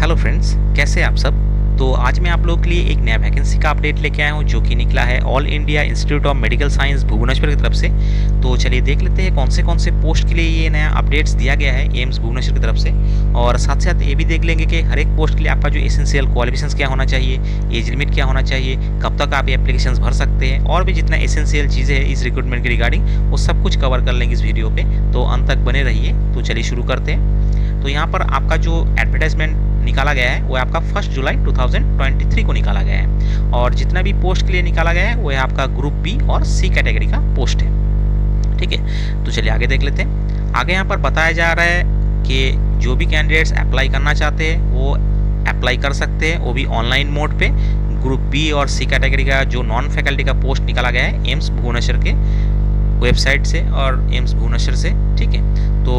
Hello friends, कैसे हैं आप सब। तो आज मैं आप लोगों के लिए एक नया वैकेंसी का अपडेट लेके आया हूँ जो कि निकला है all India institute of medical science Bhubaneswar की तरफ से। तो चलिए देख लेते हैं कौन से पोस्ट के लिए ये नया अपडेट्स दिया गया है एम्स भुवनेश्वर की तरफ से। और साथ साथ ये भी देख लेंगे कि हर एक पोस्ट के लिए आपका जो एसेंशियल क्वालिफिकेशंस क्या होना चाहिए, एज लिमिट क्या होना चाहिए, कब तक आप ये एप्लीकेशन भर सकते हैं, और भी जितना एसेंशियल चीज़ें हैं इस रिक्रूटमेंट के रिगार्डिंग वो सब कुछ कवर कर लेंगे इस वीडियो पे। तो अंत तक बने रहिए। तो चलिए शुरू करते हैं। तो यहाँ पर आपका जो एडवर्टाइजमेंट निकाला गया है वो आपका 1 जुलाई 2023 को निकाला गया है, और जितना भी पोस्ट के लिए निकाला गया है वो है आपका ग्रुप बी और सी कैटेगरी का पोस्ट है। ठीक है, तो चलिए आगे देख लेते हैं। आगे यहाँ पर बताया जा रहा है कि जो भी कैंडिडेट्स अप्लाई करना चाहते हैं वो अप्लाई कर सकते हैं, वो भी ऑनलाइन मोड पे। ग्रुप बी और सी कैटेगरी का जो नॉन फैकल्टी का पोस्ट निकाला गया है एम्स भुवनेश्वर के वेबसाइट से और एम्स भुवनेश्वर से। ठीक है, तो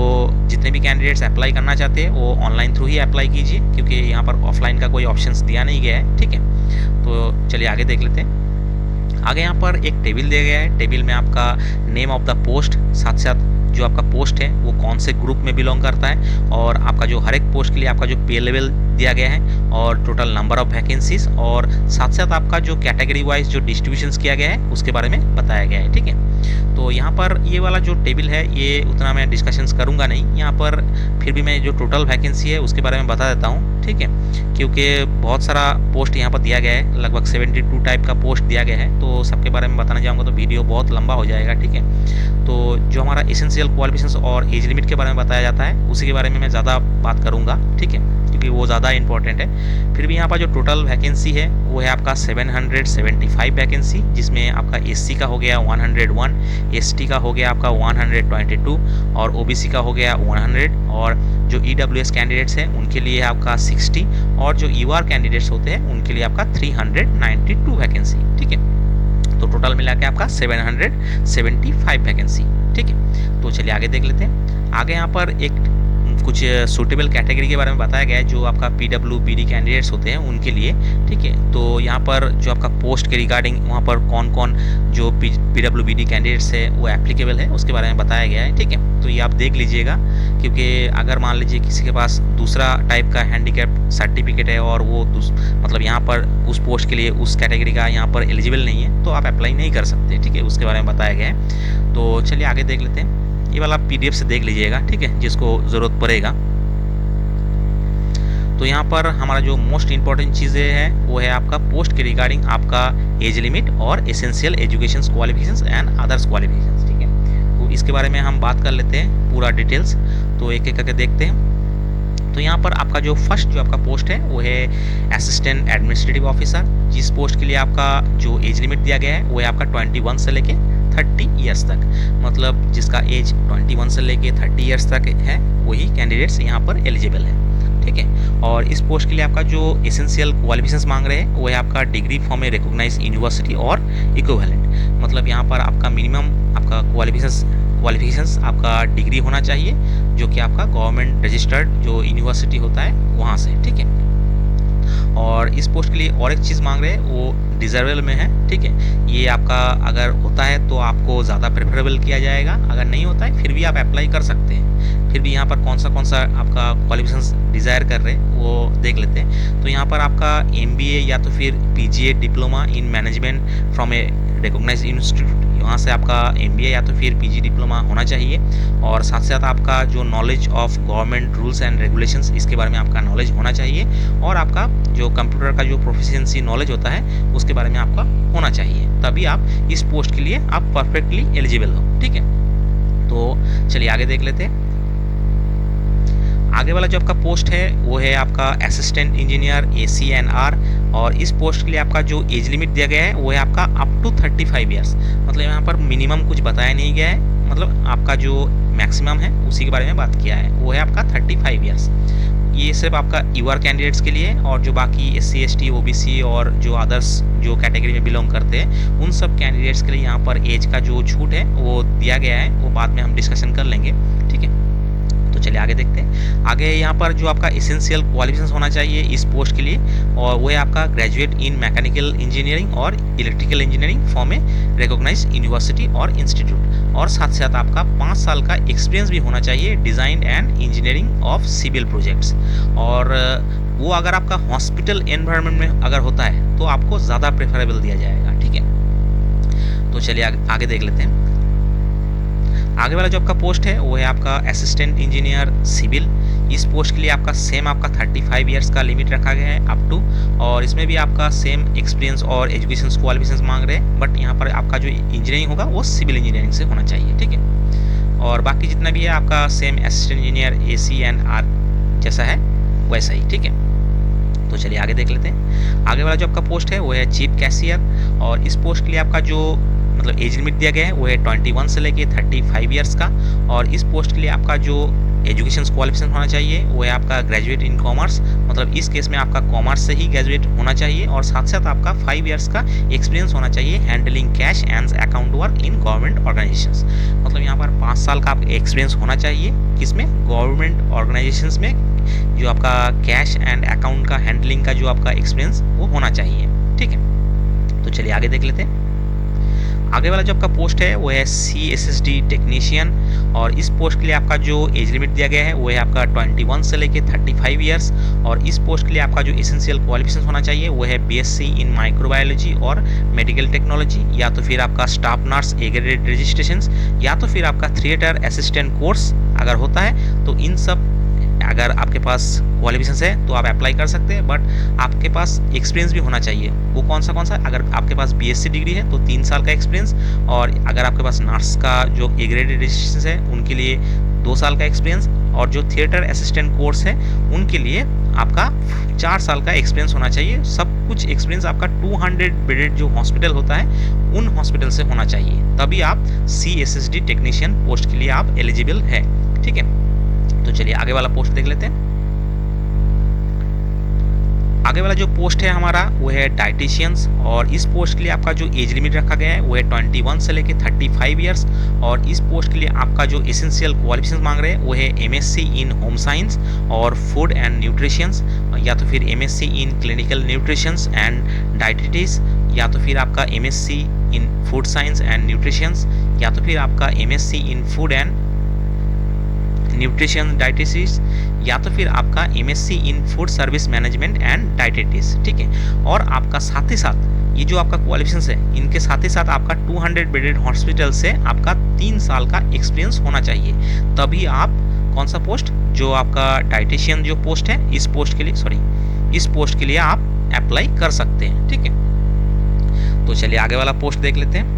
जितने भी कैंडिडेट्स अप्लाई करना चाहते हैं वो ऑनलाइन थ्रू ही अप्लाई कीजिए, क्योंकि यहाँ पर ऑफलाइन का कोई ऑप्शंस दिया नहीं गया है। ठीक है, तो चलिए आगे देख लेते हैं। आगे यहाँ पर एक टेबल दिया गया है। टेबल में आपका नेम ऑफ द पोस्ट, साथ साथ जो आपका पोस्ट है वो कौन से ग्रुप में बिलोंग करता है, और आपका जो हर एक पोस्ट के लिए आपका जो पे लेवल दिया गया है, और टोटल नंबर ऑफ वैकेंसीज, और साथ साथ आपका जो कैटेगरी वाइज जो डिस्ट्रीब्यूशंस किया गया है उसके बारे में बताया गया है। ठीक है, तो यहाँ पर ये वाला जो टेबल है ये उतना मैं डिस्कशंस करूँगा नहीं यहाँ पर, फिर भी मैं जो टोटल वैकेंसी है उसके बारे में बता देता हूँ। ठीक है, क्योंकि बहुत सारा पोस्ट यहाँ पर दिया गया है, लगभग 72 टाइप का पोस्ट दिया गया है, तो सबके बारे में बताना चाहूँगा तो वीडियो बहुत लंबा हो जाएगा। ठीक है, तो जो हमारा एसेंशियल क्वालिफिकेशंस और एज लिमिट के बारे में बताया जाता है उसी के बारे में मैं ज़्यादा बात करूँगा। ठीक है, क्योंकि वो ज़्यादा इंपॉर्टेंट है। फिर भी यहाँ पर जो टोटल वैकेंसी है वो है आपका 775 वैकेंसी, जिसमें आपका एससी का हो गया 101, एसटी का हो गया आपका 122, और ओबीसी का हो गया 100, और जो ईडब्ल्यूएस कैंडिडेट्स हैं उनके लिए आपका 60, और जो यूआर कैंडिडेट्स होते हैं उनके लिए आपका 392 वैकेंसी। ठीक है, तो टोटल मिला के आपका 775 वैकेंसी। ठीक है, तो चलिए आगे देख लेते हैं। आगे यहाँ पर एक कुछ सूटेबल कैटेगरी के बारे में बताया गया है जो आपका पीडब्ल्यूबीडी कैंडिडेट्स होते हैं उनके लिए। ठीक है, तो यहाँ पर जो आपका पोस्ट के रिगार्डिंग वहाँ पर कौन कौन जो पीडब्ल्यूबीडी कैंडिडेट्स है वो एप्लीकेबल है उसके बारे में बताया गया है। ठीक है, तो ये आप देख लीजिएगा, क्योंकि अगर मान लीजिए किसी के पास दूसरा टाइप का हैंडीकैप सर्टिफिकेट है और वो मतलब यहाँ पर उस पोस्ट के लिए उस कैटेगरी का यहाँ पर एलिजिबल नहीं है तो आप अप्लाई नहीं कर सकते। ठीक है, उसके बारे में बताया गया है। तो चलिए आगे देख लेते हैं। ये वाला पीडीएफ से देख लीजिएगा, ठीक है, जिसको ज़रूरत पड़ेगा। तो यहाँ पर हमारा जो मोस्ट इम्पॉर्टेंट चीज़ें है वो है आपका पोस्ट के रिगार्डिंग आपका एज लिमिट और essential education qualifications and others qualifications. ठीक है, तो इसके बारे में हम बात कर लेते हैं पूरा डिटेल्स। तो एक एक करके देखते हैं। तो यहाँ पर आपका जो फर्स्ट जो आपका पोस्ट है वो है असिस्टेंट एडमिनिस्ट्रेटिव ऑफिसर, जिस पोस्ट के लिए आपका जो एज लिमिट दिया गया है वो है आपका 21 से लेके 30 ईयर्स तक। मतलब जिसका एज 21 से लेके 30 ईयर्स तक है वही कैंडिडेट्स यहाँ पर एलिजिबल है। ठीक है, और इस पोस्ट के लिए आपका जो एसेंशियल क्वालिफिकेशंस मांग रहे हैं वो है आपका degree from a recognised university और इक्विवेलेंट। मतलब यहाँ पर आपका मिनिमम आपका क्वालिफिकेशंस आपका डिग्री होना चाहिए जो कि आपका गवर्नमेंट रजिस्टर्ड जो यूनिवर्सिटी होता है वहाँ से। ठीक है, और इस पोस्ट के लिए और एक चीज़ मांग रहे हैं वो डिजर्वेबल में है। ठीक है, ये आपका अगर होता है तो आपको ज़्यादा प्रेफरेबल किया जाएगा, अगर नहीं होता है फिर भी आप अप्लाई कर सकते हैं। फिर भी यहाँ पर कौन सा आपका क्वालिफिकेशंस डिज़ायर कर रहे हैं वो देख लेते हैं। तो यहाँ पर आपका एमबीए या तो फिर PGA diploma in management from a recognised institute, यहाँ से आपका एमबीए या तो फिर पीजी डिप्लोमा होना चाहिए, और साथ साथ आपका जो knowledge of government rules and regulations इसके बारे में आपका नॉलेज होना चाहिए, और आपका जो कंप्यूटर का जो प्रोफिशिएंसी नॉलेज होता है उसके बारे में आपका होना चाहिए, तभी आप इस पोस्ट के लिए आप परफेक्टली एलिजिबल हो। ठीक है, तो चलिए आगे देख लेते हैं। आगे वाला जो आपका पोस्ट है वो है आपका असिस्टेंट इंजीनियर ACNR, और इस पोस्ट के लिए आपका जो एज लिमिट दिया गया है वो है आपका अप टू 35 ईयर्स। मतलब यहाँ पर मिनिमम कुछ बताया नहीं गया है, मतलब आपका जो मैक्सिमम है उसी के बारे में बात किया है, वो है आपका 35 ईयर्स। ये सिर्फ आपका यूआर कैंडिडेट्स के लिए, और जो बाकी SC ST OBC और जो अदर्स जो कैटेगरी में बिलोंग करते हैं उन सब कैंडिडेट्स के लिए यहाँ पर एज का जो छूट है वो दिया गया है, वो बाद में हम डिस्कशन कर लेंगे। ठीक है, तो चलिए आगे देखते हैं। आगे यहाँ पर जो आपका एसेंशियल क्वालिफिकेशंस होना चाहिए इस पोस्ट के लिए, और वो है आपका ग्रेजुएट इन मैकेनिकल इंजीनियरिंग और electrical engineering from a recognised university और इंस्टीट्यूट, और साथ साथ आपका 5 साल का एक्सपीरियंस भी होना चाहिए design and engineering of civil projects. और वो अगर आपका हॉस्पिटल एनवायरनमेंट में अगर होता है तो आपको ज़्यादा प्रेफरेबल दिया जाएगा, ठीक है। तो चलिए आगे देख लेते हैं। आगे वाला जो आपका पोस्ट है वो है आपका असिस्टेंट इंजीनियर सिविल। इस पोस्ट के लिए आपका सेम आपका 35 ईयर्स का लिमिट रखा गया है अप टू, और इसमें भी आपका सेम एक्सपीरियंस और एजुकेशन क्वालिफिकेशन मांग रहे हैं, बट यहाँ पर आपका जो इंजीनियरिंग होगा वो सिविल इंजीनियरिंग से होना चाहिए, ठीक है। और बाकी जितना भी है आपका सेम असिस्टेंट इंजीनियर ACNR जैसा है वैसा ही, ठीक है। तो चलिए आगे देख लेते हैं। आगे वाला जो आपका पोस्ट है वो है चीफ कैशियर, और इस पोस्ट के लिए आपका जो मतलब एज लिमिट दिया गया है वो है 21 से लेके 35 ईयर्स का, और इस पोस्ट के लिए आपका जो एजुकेशन क्वालिफिकेशन होना चाहिए वो है आपका ग्रेजुएट इन कॉमर्स, मतलब इस केस में आपका कॉमर्स से ही ग्रेजुएट होना चाहिए, और साथ साथ आपका 5 ईयर्स का एक्सपीरियंस होना चाहिए handling cash and account work in government organisations. मतलब यहाँ पर 5 साल का आपका एक्सपीरियंस होना चाहिए, किसमें, गवर्नमेंट ऑर्गेनाइजेशंस में, जो आपका कैश एंड अकाउंट का हैंडलिंग का जो आपका एक्सपीरियंस वो होना चाहिए, ठीक है। तो चलिए आगे देख लेते हैं। आगे वाला जो आपका पोस्ट है वो है CSSD टेक्नीशियन, और इस पोस्ट के लिए आपका जो एज लिमिट दिया गया है वो है आपका 21 से लेके 35 ईयर्स, और इस पोस्ट के लिए आपका जो एसेंशियल क्वालिफिकेशन होना चाहिए वो है BSc इन माइक्रोबायोलॉजी और मेडिकल टेक्नोलॉजी, या तो फिर आपका staff nurse A grade registration, या तो फिर आपका थिएटर असिस्टेंट कोर्स अगर होता है तो इन सब अगर आपके पास क्वालिफिकेशन है तो आप अप्लाई कर सकते हैं, बट आपके पास एक्सपीरियंस भी होना चाहिए। वो कौन सा अगर आपके पास BSc डिग्री है तो 3 साल का एक्सपीरियंस, और अगर आपके पास नर्स का जो ए ग्रेड रजिस्ट्रेशन है उनके लिए 2 साल का एक्सपीरियंस, और जो थिएटर असिस्टेंट कोर्स है उनके लिए आपका 4 साल का एक्सपीरियंस होना चाहिए। सब कुछ एक्सपीरियंस आपका 200 बेडेड जो हॉस्पिटल होता है उन हॉस्पिटल से होना चाहिए, तभी आप CSSD टेक्नीशियन पोस्ट के लिए आप एलिजिबल है, ठीक है। तो चलिए आगे वाला पोस्ट देख लेते हैं। आगे वाला जो पोस्ट है हमारा वो है डाइटिशियंस, और इस पोस्ट के लिए आपका जो एज लिमिट रखा गया है वो है 21 से लेके 35 ईयर्स, और इस पोस्ट के लिए आपका जो एसेंशियल क्वालिफिकेशन मांग रहे हैं वो है MSc इन होम साइंस और फूड एंड न्यूट्रिशंस, या तो फिर MSc in clinical nutritions and dietetics, या तो फिर आपका MSc in food science and nutritions, या तो फिर आपका MSc in food and nutrition dietetics, या तो फिर आपका MSc in food service management and dietetics, ठीक है। और आपका साथ ही साथ ये जो आपका क्वालिफिकेशन है इनके साथ ही साथ आपका 200 बेडेड हॉस्पिटल से आपका 3 साल का एक्सपीरियंस होना चाहिए, तभी आप कौन सा पोस्ट, जो आपका डाइटिशियन जो पोस्ट है इस पोस्ट के लिए आप अप्लाई कर सकते हैं, ठीक है। तो चलिए आगे वाला पोस्ट देख लेते हैं।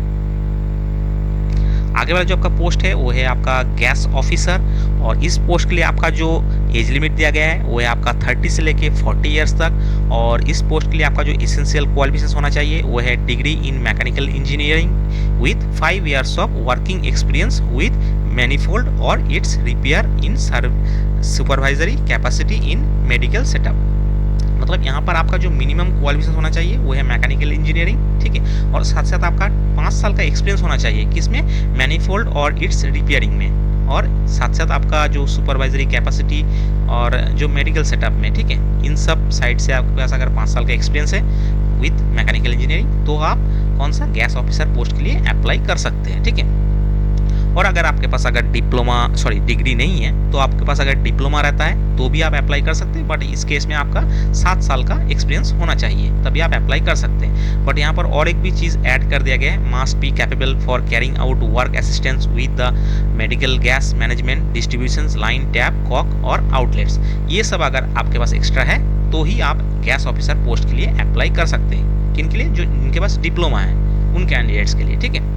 आगे वाला जो आपका पोस्ट है वो है आपका गैस ऑफिसर, और इस पोस्ट के लिए आपका जो एज लिमिट दिया गया है वो है आपका 30 से लेके 40 ईयर्स तक, और इस पोस्ट के लिए आपका जो एसेंशियल क्वालिफिकेशन होना चाहिए वो है degree in mechanical engineering with 5 years of working experience with manifold और its repair in supervisory capacity in medical setup. मतलब यहाँ पर आपका जो मिनिमम क्वालिफिकेशन होना चाहिए वो है मैकेनिकल इंजीनियरिंग, ठीक है, और साथ साथ आपका 5 साल का एक्सपीरियंस होना चाहिए, किसमें, मैनिफोल्ड और इट्स रिपेयरिंग में, और साथ साथ आपका जो सुपरवाइजरी कैपेसिटी और जो मेडिकल सेटअप में, ठीक है, इन सब साइड से आपके पास अगर 5 साल का एक्सपीरियंस है विथ मैकेनिकल इंजीनियरिंग तो आप कौन सा गैस ऑफिसर पोस्ट के लिए अप्लाई कर सकते हैं, ठीक है। और अगर आपके पास अगर डिग्री नहीं है तो आपके पास अगर डिप्लोमा रहता है तो भी आप अप्लाई कर सकते हैं, बट इस केस में आपका 7 साल का एक्सपीरियंस होना चाहिए तभी आप अप्लाई कर सकते हैं। बट यहाँ पर और एक भी चीज़ ऐड कर दिया गया है, must be capable for carrying out work assistance with the medical gas management distribution line tap cock और आउटलेट्स। ये सब अगर आपके पास एक्स्ट्रा है तो ही आप गैस ऑफिसर पोस्ट के लिए अप्लाई कर सकते हैं। किन के लिए, जो इनके पास डिप्लोमा है उन कैंडिडेट्स के लिए, ठीक है।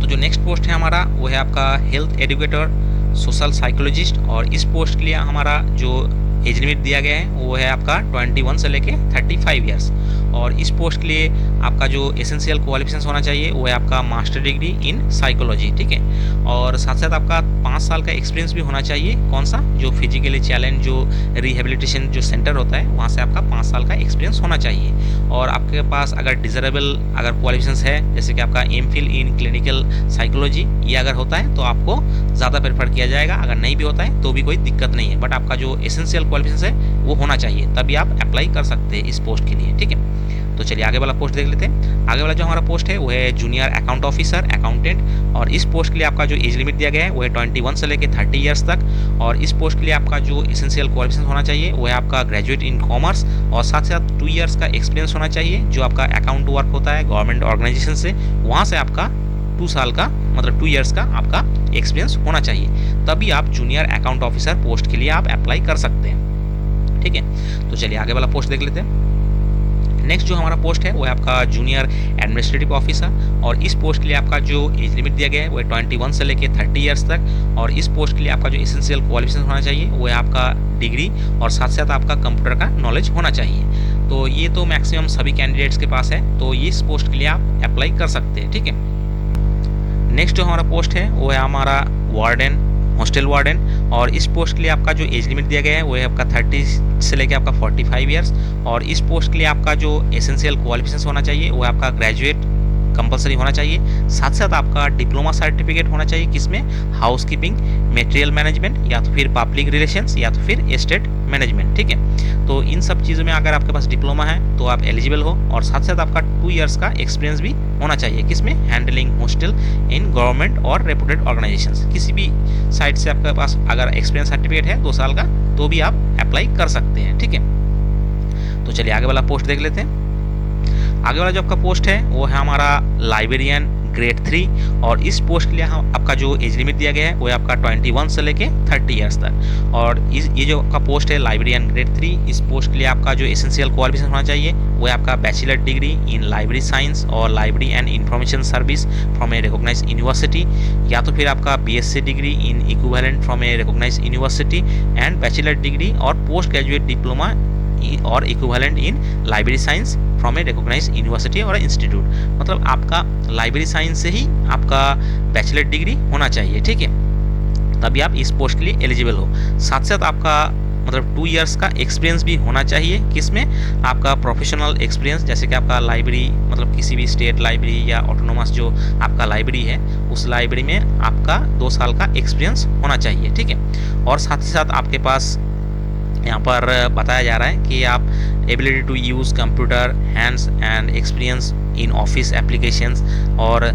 तो जो नेक्स्ट पोस्ट है हमारा वो है आपका हेल्थ एजुकेटर सोशल साइकोलॉजिस्ट, और इस पोस्ट के लिए हमारा जो एज लिमिट दिया गया है वो है आपका 21 से लेके 35 ईयर्स, और इस पोस्ट के लिए आपका जो एसेंशियल क्वालिफिकेशन होना चाहिए वो है आपका मास्टर डिग्री इन साइकोलॉजी, ठीक है, और साथ साथ आपका 5 साल का एक्सपीरियंस भी होना चाहिए, कौन सा, जो फिजिकली चैलेंज जो रिहेबिलिटेशन जो सेंटर होता है वहाँ से आपका 5 साल का एक्सपीरियंस होना चाहिए, और आपके पास अगर डिजरेबल अगर क्वालिफिकेशन है जैसे कि आपका MPhil इन क्लिनिकल साइकोलॉजी ये अगर होता है तो आपको ज़्यादा प्रेफर किया जाएगा, अगर नहीं भी होता है तो भी कोई दिक्कत नहीं है, बट आपका जो एसेंशियल क्वालिफिकेशन है वो होना चाहिए तभी आप अप्लाई कर सकते हैं इस पोस्ट के लिए, ठीक है। तो चलिए आगे वाला पोस्ट देख लेते हैं। आगे वाला जो हमारा पोस्ट है वो है जूनियर अकाउंट ऑफिसर अकाउंटेंट, और इस पोस्ट के लिए आपका जो एज लिमिट दिया गया है वो है 21 से लेकर 30 ईयर्स तक। और इस पोस्ट के लिए आपका जो एसेंशियल क्वालिफिकेशन होना चाहिए वो है आपका ग्रेजुएट इन कॉमर्स, और साथ साथ 2 ईयर्स का एक्सपीरियंस होना चाहिए जो आपका अकाउंट वर्क होता है गवर्नमेंट ऑर्गेनाइजेशन से, वहाँ से आपका 2 साल का मतलब 2 ईयर्स का आपका एक्सपीरियंस होना चाहिए, तभी आप जूनियर अकाउंट ऑफिसर पोस्ट के लिए आप अप्लाई कर सकते हैं। ठीक है, तो चलिए आगे वाला पोस्ट देख लेते हैं। नेक्स्ट जो हमारा पोस्ट है वो है आपका जूनियर एडमिनिस्ट्रेटिव ऑफिसर, और इस पोस्ट के लिए आपका जो एज लिमिट दिया गया है वो है 21 से लेकर 30 ईयर्स तक। और इस पोस्ट के लिए आपका जो एसेंशियल क्वालिफिकेशन होना चाहिए वो है आपका डिग्री, और साथ साथ आपका कंप्यूटर का नॉलेज होना चाहिए। तो ये तो मैक्सिमम सभी कैंडिडेट्स के पास है, तो ये इस पोस्ट के लिए आप अप्लाई कर सकते हैं। ठीक है, नेक्स्ट जो हमारा पोस्ट है वो है हमारा वार्डन, हॉस्टल वार्डन, और इस पोस्ट के लिए आपका जो एज लिमिट दिया गया है वो है आपका 30 से लेकर आपका 45 ईयर्स। और इस पोस्ट के लिए आपका जो एसेंशियल क्वालिफिकेशन होना चाहिए वो है आपका ग्रेजुएट कंपलसरी होना चाहिए, साथ साथ आपका डिप्लोमा सर्टिफिकेट होना चाहिए किसमें, हाउसकीपिंग, मटेरियल मैनेजमेंट, या तो फिर पब्लिक रिलेशंस, या तो फिर एस्टेट मैनेजमेंट। ठीक है, तो इन सब चीज़ों में अगर आपके पास डिप्लोमा है तो आप एलिजिबल हो, और साथ साथ आपका 2 ईयर्स का एक्सपीरियंस भी होना चाहिए किसमें, हैंडलिंग हॉस्टल इन गवर्नमेंट और रेपुटेड ऑर्गेनाइजेशंस। किसी भी साइट से आपके पास अगर एक्सपीरियंस सर्टिफिकेट है 2 साल का तो भी आप अप्लाई कर सकते हैं। ठीक है, तो चलिए आगे वाला पोस्ट देख लेते हैं। आगे वाला जो आपका पोस्ट है वो है हमारा लाइब्रेरियन ग्रेड 3, और इस पोस्ट के लिए आपका जो एज लिमिट दिया गया है वो है आपका 21 से लेके 30 ईयर्स तक। और ये जो आपका पोस्ट है लाइब्रेरियन ग्रेड 3, इस पोस्ट के लिए आपका जो एसेंशियल क्वालिफिकेशन होना चाहिए वो है आपका bachelor degree in library science और library and information service from a recognised university, या तो फिर आपका BSc degree in equivalent from a recognised university and bachelor degree और पोस्ट ग्रेजुएट डिप्लोमा और equivalent in library science from a recognised university और institute. मतलब आपका library science से ही आपका बैचलर डिग्री होना चाहिए। ठीक है, तभी आप इस पोस्ट के लिए एलिजिबल हो। साथ साथ आपका मतलब 2 ईयर्स का एक्सपीरियंस भी होना चाहिए किसमें, आपका प्रोफेशनल एक्सपीरियंस, जैसे कि आपका लाइब्रेरी मतलब किसी भी स्टेट लाइब्रेरी या ऑटोनोमस जो आपका लाइब्रेरी है उस लाइब्रेरी में आपका 2 साल का एक्सपीरियंस होना चाहिए। ठीक है, और साथ ही साथ आपके पास यहाँ पर बताया जा रहा है कि आप ability to use computer, hands and experience in office applications और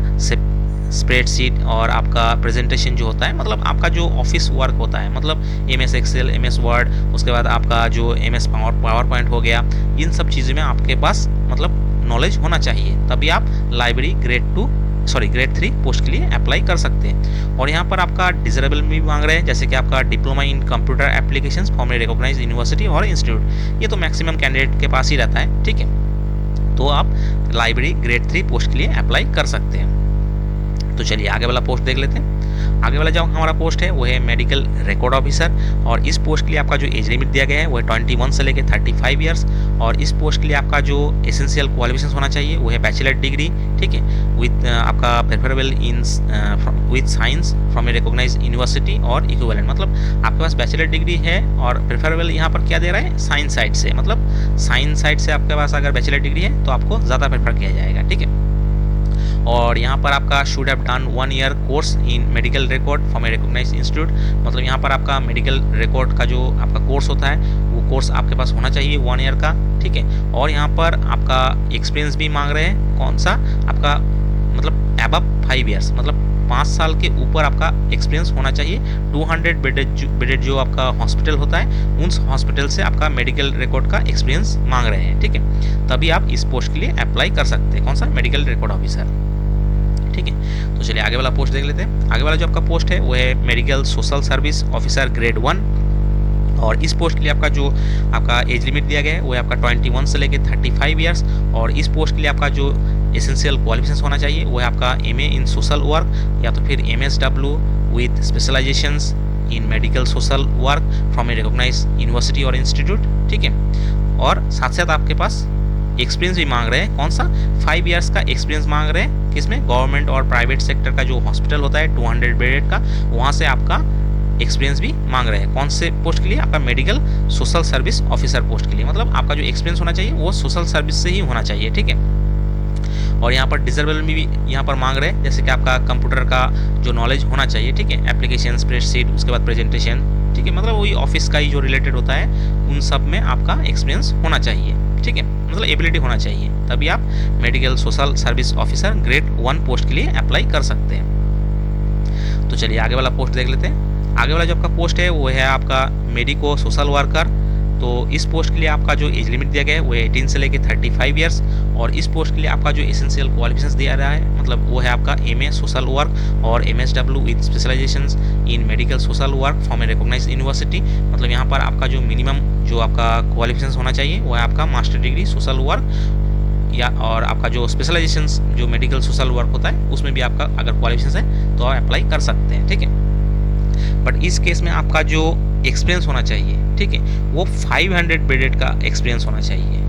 स्प्रेडशीट, और आपका प्रेजेंटेशन जो होता है मतलब आपका जो ऑफिस वर्क होता है मतलब MS एक्सेल, MS वर्ड, उसके बाद आपका जो MS पावर पॉइंट हो गया, इन सब चीज़ों में आपके पास मतलब नॉलेज होना चाहिए, तभी आप लाइब्रेरी ग्रेड 3 पोस्ट के लिए अप्लाई कर सकते हैं। और यहाँ पर आपका डिजरेबल भी मांग रहे हैं, जैसे कि आपका diploma in computer applications from a recognised university और इंस्टीट्यूट, ये तो मैक्सिमम कैंडिडेट के पास ही रहता है। ठीक है, तो आप लाइब्रेरी ग्रेड 3 पोस्ट के लिए अप्लाई कर सकते हैं। तो चलिए आगे वाला पोस्ट देख लेते हैं। आगे वाला जो हमारा पोस्ट है वो है मेडिकल रिकॉर्ड ऑफिसर, और इस पोस्ट के लिए आपका जो एज लिमिट दिया गया है वो है 21 से लेकर 35 ईयर्स। और इस पोस्ट के लिए आपका जो एसेंशियल क्वालिफिकेशन होना चाहिए वो है बैचलर डिग्री, ठीक है, विथ आपका preferable in with science from a recognised university और इक्विवेलेंट, मतलब आपके पास बैचलर डिग्री है और प्रेफरेबल यहाँ पर क्या दे रहा है, साइंस साइड से, मतलब साइंस साइड से आपके पास अगर बैचलर डिग्री है तो आपको ज़्यादा प्रेफर किया जाएगा। ठीक है, और यहाँ पर आपका should have done 1 year course in medical record from a recognised institute, मतलब यहाँ पर आपका मेडिकल रिकॉर्ड का जो आपका कोर्स होता है वो कोर्स आपके पास होना चाहिए 1 ईयर का। ठीक है, और यहाँ पर आपका एक्सपीरियंस भी मांग रहे हैं, कौन सा, आपका मतलब अबव 5 ईयर्स, मतलब 5 साल के ऊपर आपका एक्सपीरियंस होना चाहिए। 200 बेडेड जो आपका हॉस्पिटल होता है उन हॉस्पिटल से आपका मेडिकल रिकॉर्ड का एक्सपीरियंस मांग रहे हैं। ठीक है, तभी आप इस पोस्ट के लिए अप्लाई कर सकते हैं, कौन सा, मेडिकल रिकॉर्ड ऑफिसर। ठीक है, तो चलिए आगे वाला पोस्ट देख लेते हैं। आगे वाला जो आपका पोस्ट है वो है medical social service officer grade 1, और इस पोस्ट के लिए आपका जो आपका एज लिमिट दिया गया है वो है आपका 21 से लेकर 35 ईयर्स। और इस पोस्ट के लिए आपका जो एसेंशियल क्वालिफिकेशन होना चाहिए वो है आपका MA इन सोशल वर्क, या तो फिर MSW with specialisations in medical social work from a recognised university और इंस्टीट्यूट। ठीक है, और साथ साथ आपके पास एक्सपीरियंस भी मांग रहे हैं, कौन सा, 5 ईयर्स का एक्सपीरियंस मांग रहे हैं किसमें, गवर्नमेंट और प्राइवेट सेक्टर का जो हॉस्पिटल होता है 200 बेडेड का, वहाँ से आपका एक्सपीरियंस भी मांग रहे हैं। कौन से पोस्ट के लिए, आपका medical social service officer post के लिए, मतलब आपका जो एक्सपीरियंस होना चाहिए वो सोशल सर्विस से ही होना चाहिए। ठीक है, और यहाँ पर डिजरेबल में भी यहाँ पर मांग रहे हैं, जैसे कि आपका कंप्यूटर का जो नॉलेज होना चाहिए। ठीक है, एप्लीकेशन, स्प्रेडशीट, उसके बाद प्रेजेंटेशन, ठीक है, मतलब वही ऑफिस का ही जो रिलेटेड होता है उन सब में आपका एक्सपीरियंस होना चाहिए। ठीक है, मतलब एबिलिटी होना चाहिए, तभी आप medical social service officer grade 1 post के लिए अप्लाई कर सकते हैं। तो चलिए आगे वाला पोस्ट देख लेते हैं। आगे वाला जो आपका पोस्ट है वो है आपका मेडिको सोशल वर्कर। तो इस पोस्ट के लिए आपका जो एज लिमिट दिया गया है वो 18 से लेके 35 ईयर्स, और इस पोस्ट के लिए आपका जो एसेंशियल क्वालिफिकेशंस दिया रहा है मतलब वो है आपका एमए सोशल वर्क और MSW with specialisations in medical social work from a recognised university. मतलब यहाँ पर आपका जो मिनिमम जो आपका क्वालिफिकेशंस होना चाहिए वो है आपका मास्टर डिग्री सोशल वर्क, या और आपका जो स्पेशलाइजेशंस जो मेडिकल सोशल वर्क होता है उसमें भी आपका अगर क्वालिफिकेशंस है तो आप अप्लाई कर सकते हैं, ठीक है। बट इस केस में आपका जो एक्सपीरियंस होना चाहिए, ठीक है, वो 500 बेडेड का एक्सपीरियंस होना चाहिए,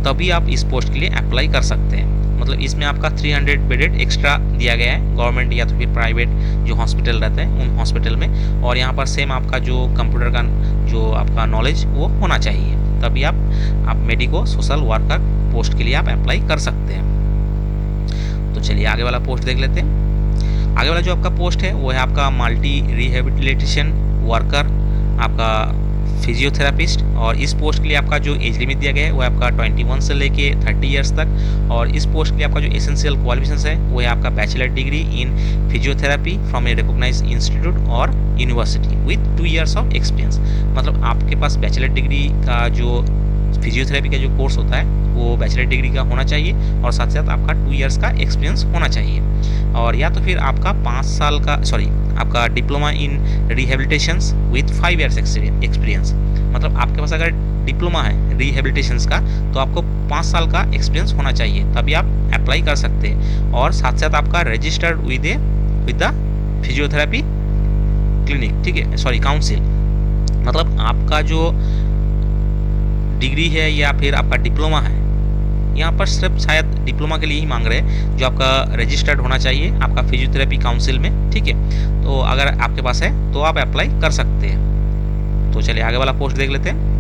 तभी आप इस पोस्ट के लिए अप्लाई कर सकते हैं। मतलब इसमें आपका 300 बेडेड एक्स्ट्रा दिया गया है गवर्नमेंट या तो फिर प्राइवेट जो हॉस्पिटल रहते हैं उन हॉस्पिटल में, और यहाँ पर सेम आपका जो कंप्यूटर का जो आपका नॉलेज वो होना चाहिए, तभी आप मेडिको सोशल वर्कर पोस्ट के लिए आप अप्लाई कर सकते हैं। तो चलिए आगे वाला पोस्ट देख लेते हैं। आगे वाला जो आपका पोस्ट है वो है आपका मल्टी रिहेबिलिटेशन वर्कर, आपका फिजियोथेरापिस्ट, और इस पोस्ट के लिए आपका जो एज लिमिट दिया गया है वो है आपका 21 से लेके 30 ईयर्स तक, और इस पोस्ट के लिए आपका जो एसेंशियल क्वालिफिकेशंस है वो है आपका bachelor degree in physiotherapy from a recognised institute और university with 2 years of experience. मतलब आपके पास बैचलर डिग्री का जो फिजियोथेरेपी का जो कोर्स होता है वो बैचलर डिग्री का होना चाहिए, और साथ साथ आपका 2 ईयर्स का एक्सपीरियंस होना चाहिए, और या तो फिर आपका 5 साल का आपका diploma in rehabilitations with 5 years experience. मतलब आपके पास अगर डिप्लोमा है रिहेबिलिटेशंस का तो आपको 5 साल का एक्सपीरियंस होना चाहिए, तभी आप अप्लाई कर सकते हैं, और साथ साथ आपका registered with the physiotherapy clinic, ठीक है, काउंसिल। मतलब आपका जो डिग्री है या फिर आपका डिप्लोमा है, यहाँ पर सिर्फ शायद डिप्लोमा के लिए ही मांग रहे हैं, जो आपका रजिस्टर्ड होना चाहिए आपका फिजियोथेरेपी काउंसिल में, ठीक है। तो अगर आपके पास है तो आप अप्लाई कर सकते हैं। तो चलिए आगे वाला पोस्ट देख लेते हैं।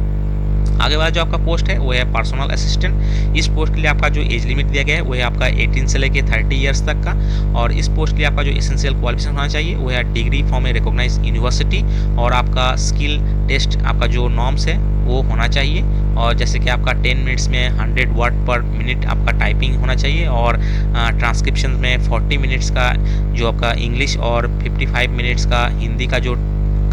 आगे वाला जो आपका पोस्ट है वो है पर्सनल असिस्टेंट। इस पोस्ट के लिए आपका जो एज लिमिट दिया गया है वो है आपका 18 से लेके 30 ईयर्स तक का, और इस पोस्ट के लिए आपका जो एसेंशियल क्वालिफिकेशन होना चाहिए वो है degree from a recognised university, और आपका स्किल टेस्ट आपका जो नॉर्म्स है वो होना चाहिए, और जैसे कि आपका 10 मिनट्स में 100 वर्ड पर मिनट आपका टाइपिंग होना चाहिए, और ट्रांसक्रिप्शन में 40 मिनट्स का जो आपका इंग्लिश और 55 मिनट्स का हिंदी का जो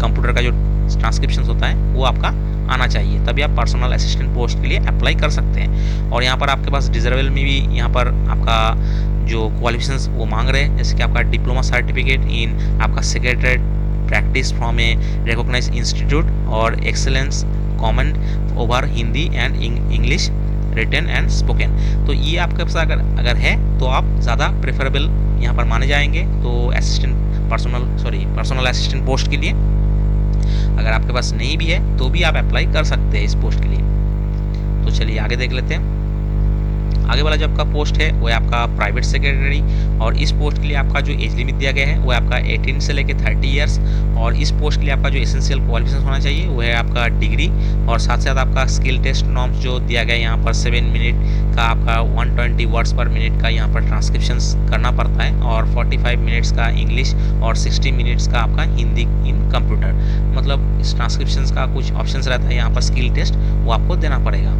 कंप्यूटर का जो ट्रांसक्रिप्शन होता है वो आपका आना चाहिए, तभी आप पर्सनल असिस्टेंट पोस्ट के लिए अप्लाई कर सकते हैं। और यहाँ पर आपके पास डिजर्वेबल में भी यहाँ पर आपका जो क्वालिफिकेशंस वो मांग रहे हैं, जैसे कि आपका डिप्लोमा सर्टिफिकेट इन आपका secretary practice from a recognised institute और excellent command over Hindi and English written and spoken. तो ये आपके पास अगर है तो आप ज़्यादा प्रेफरेबल यहाँ पर माने जाएंगे। तो पर्सनल असिस्टेंट पोस्ट के लिए अगर आपके पास नहीं भी है तो भी आप अप्लाई कर सकते हैं इस पोस्ट के लिए। तो चलिए आगे देख लेते हैं। आगे वाला जो आपका पोस्ट है वो है आपका प्राइवेट सेक्रेटरी, और इस पोस्ट के लिए आपका जो एज लिमिट दिया गया है वो है आपका 18 से लेकर 30 ईयर्स, और इस पोस्ट के लिए आपका जो एसेंशियल क्वालिफिकेशन होना चाहिए वो है आपका डिग्री, और साथ साथ आपका स्किल टेस्ट नॉर्म्स जो दिया गया है यहाँ पर 7 मिनट का आपका 120 वर्ड्स पर मिनट का यहाँ पर ट्रांसक्रिप्शन करना पड़ता है, और 45 मिनट्स का इंग्लिश और 60 मिनट्स का आपका हिंदी इन कंप्यूटर। मतलब इस ट्रांसक्रिप्शन का कुछ ऑप्शन रहता है यहाँ पर स्किल टेस्ट वो आपको देना पड़ेगा।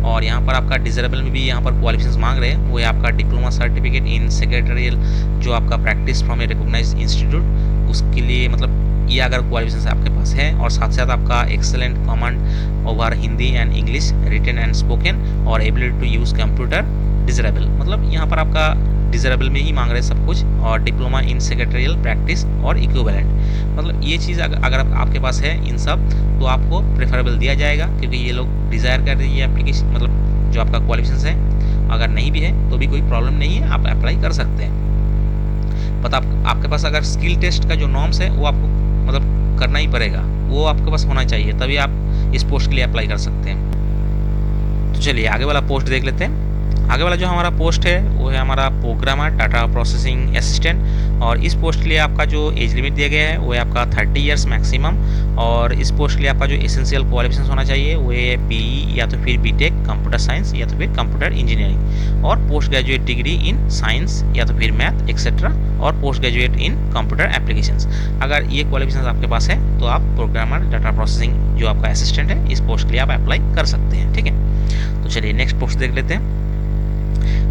और यहाँ पर आपका डिजरेबल में भी यहाँ पर क्वालिफिकेशन मांग रहे हैं, वो है आपका डिप्लोमा सर्टिफिकेट इन सेक्रेटरियल जो आपका practice from a recognised institute, उसके लिए मतलब ये अगर क्वालिफिकेशन आपके पास है, और साथ साथ आपका excellent command over Hindi and English written and spoken और ability to use computer desirable. मतलब यहाँ पर आपका डिजरेबल में ही मांग रहे हैं सब कुछ, और डिप्लोमा इन सेक्रेटरियल प्रैक्टिस और इक्विवेलेंट। मतलब ये चीज़ अगर आपके पास है इन सब तो आपको प्रेफरेबल दिया जाएगा, क्योंकि ये लोग डिज़ायर कर रही है एप्लीकेशन मतलब जो आपका क्वालिफिकेशन है। अगर नहीं भी है तो भी कोई प्रॉब्लम नहीं है, आप अप्लाई कर सकते हैं। पता आपके पास अगर स्किल टेस्ट का जो नॉर्म्स है वो आपको मतलब करना ही पड़ेगा, वो आपके पास होना चाहिए, तभी आप इस पोस्ट के लिए अप्लाई कर सकते हैं। तो चलिए आगे वाला पोस्ट देख लेते हैं। आगे वाला जो हमारा पोस्ट है वो है हमारा प्रोग्रामर डाटा प्रोसेसिंग असिस्टेंट, और इस पोस्ट के लिए आपका जो एज लिमिट दिया गया है वो है आपका 30 ईयर्स मैक्सिमम। और इस पोस्ट के लिए आपका जो एसेंशियल क्वालिफिकेशन होना चाहिए वो है बीई या तो फिर बीटेक कंप्यूटर साइंस या तो फिर कंप्यूटर इंजीनियरिंग, और post graduate degree in science या तो फिर मैथ एक्सेट्रा, और post graduate in computer applications. अगर ये क्वालिफिकेशन आपके पास है तो आप प्रोग्रामर डाटा प्रोसेसिंग जो आपका असिस्टेंट है इस पोस्ट के लिए आप अप्लाई कर सकते हैं। ठीक है, तो चलिए नेक्स्ट पोस्ट देख लेते हैं।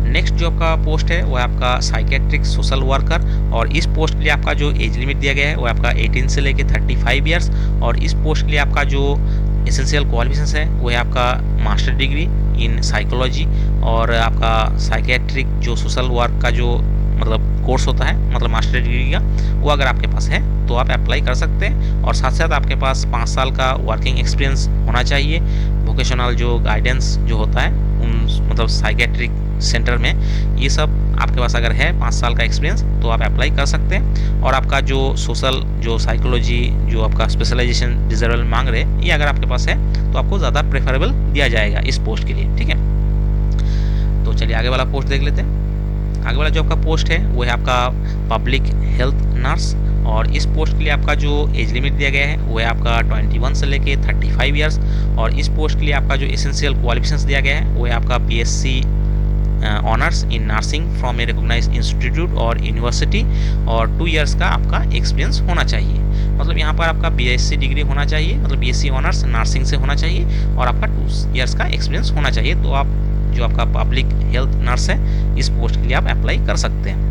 नेक्स्ट जो आपका पोस्ट है वो है आपका साइकेट्रिक सोशल वर्कर, और इस पोस्ट के लिए आपका जो एज लिमिट दिया गया है वो आपका 18 से लेके 35 ईयर्स, और इस पोस्ट के लिए आपका जो एसेंशियल क्वालिफिकेशन है वो है आपका मास्टर डिग्री इन साइकोलॉजी, और आपका साइकेट्रिक जो सोशल वर्क का जो मतलब कोर्स होता है मतलब मास्टर डिग्री का, वो अगर आपके पास है तो आप अप्लाई कर सकते हैं। और साथ साथ आपके पास 5 साल का वर्किंग एक्सपीरियंस होना चाहिए। वोकेशनल जो गाइडेंस जो होता है उन मतलब साइकेट्रिक सेंटर में, ये सब आपके पास अगर है 5 साल का एक्सपीरियंस तो आप अप्लाई कर सकते हैं। और आपका जो सोशल जो साइकोलॉजी जो आपका स्पेशलाइजेशन डिजर्वल मांग रहे ये अगर आपके पास है तो आपको ज़्यादा प्रेफरेबल दिया जाएगा इस पोस्ट के लिए। ठीक है, तो चलिए आगे वाला पोस्ट देख लेते हैं। आगे वाला जो आपका पोस्ट है वो है आपका पब्लिक हेल्थ नर्स, और इस पोस्ट के लिए आपका जो एज लिमिट दिया गया है वो है आपका 21 से लेके 35 ईयर्स, और इस पोस्ट के लिए आपका जो एसेंशियल क्वालिफिकेशंस दिया गया है वो है आपका BSc honours in nursing from a recognised institute और यूनिवर्सिटी, और 2 इयर्स का आपका एक्सपीरियंस होना चाहिए। मतलब यहाँ पर आपका बीएससी डिग्री होना चाहिए, मतलब बीएससी ऑनर्स नर्सिंग से होना चाहिए, और आपका 2 इयर्स का एक्सपीरियंस होना चाहिए। तो आप जो आपका पब्लिक हेल्थ नर्स है इस पोस्ट के लिए आप अप्लाई कर सकते हैं।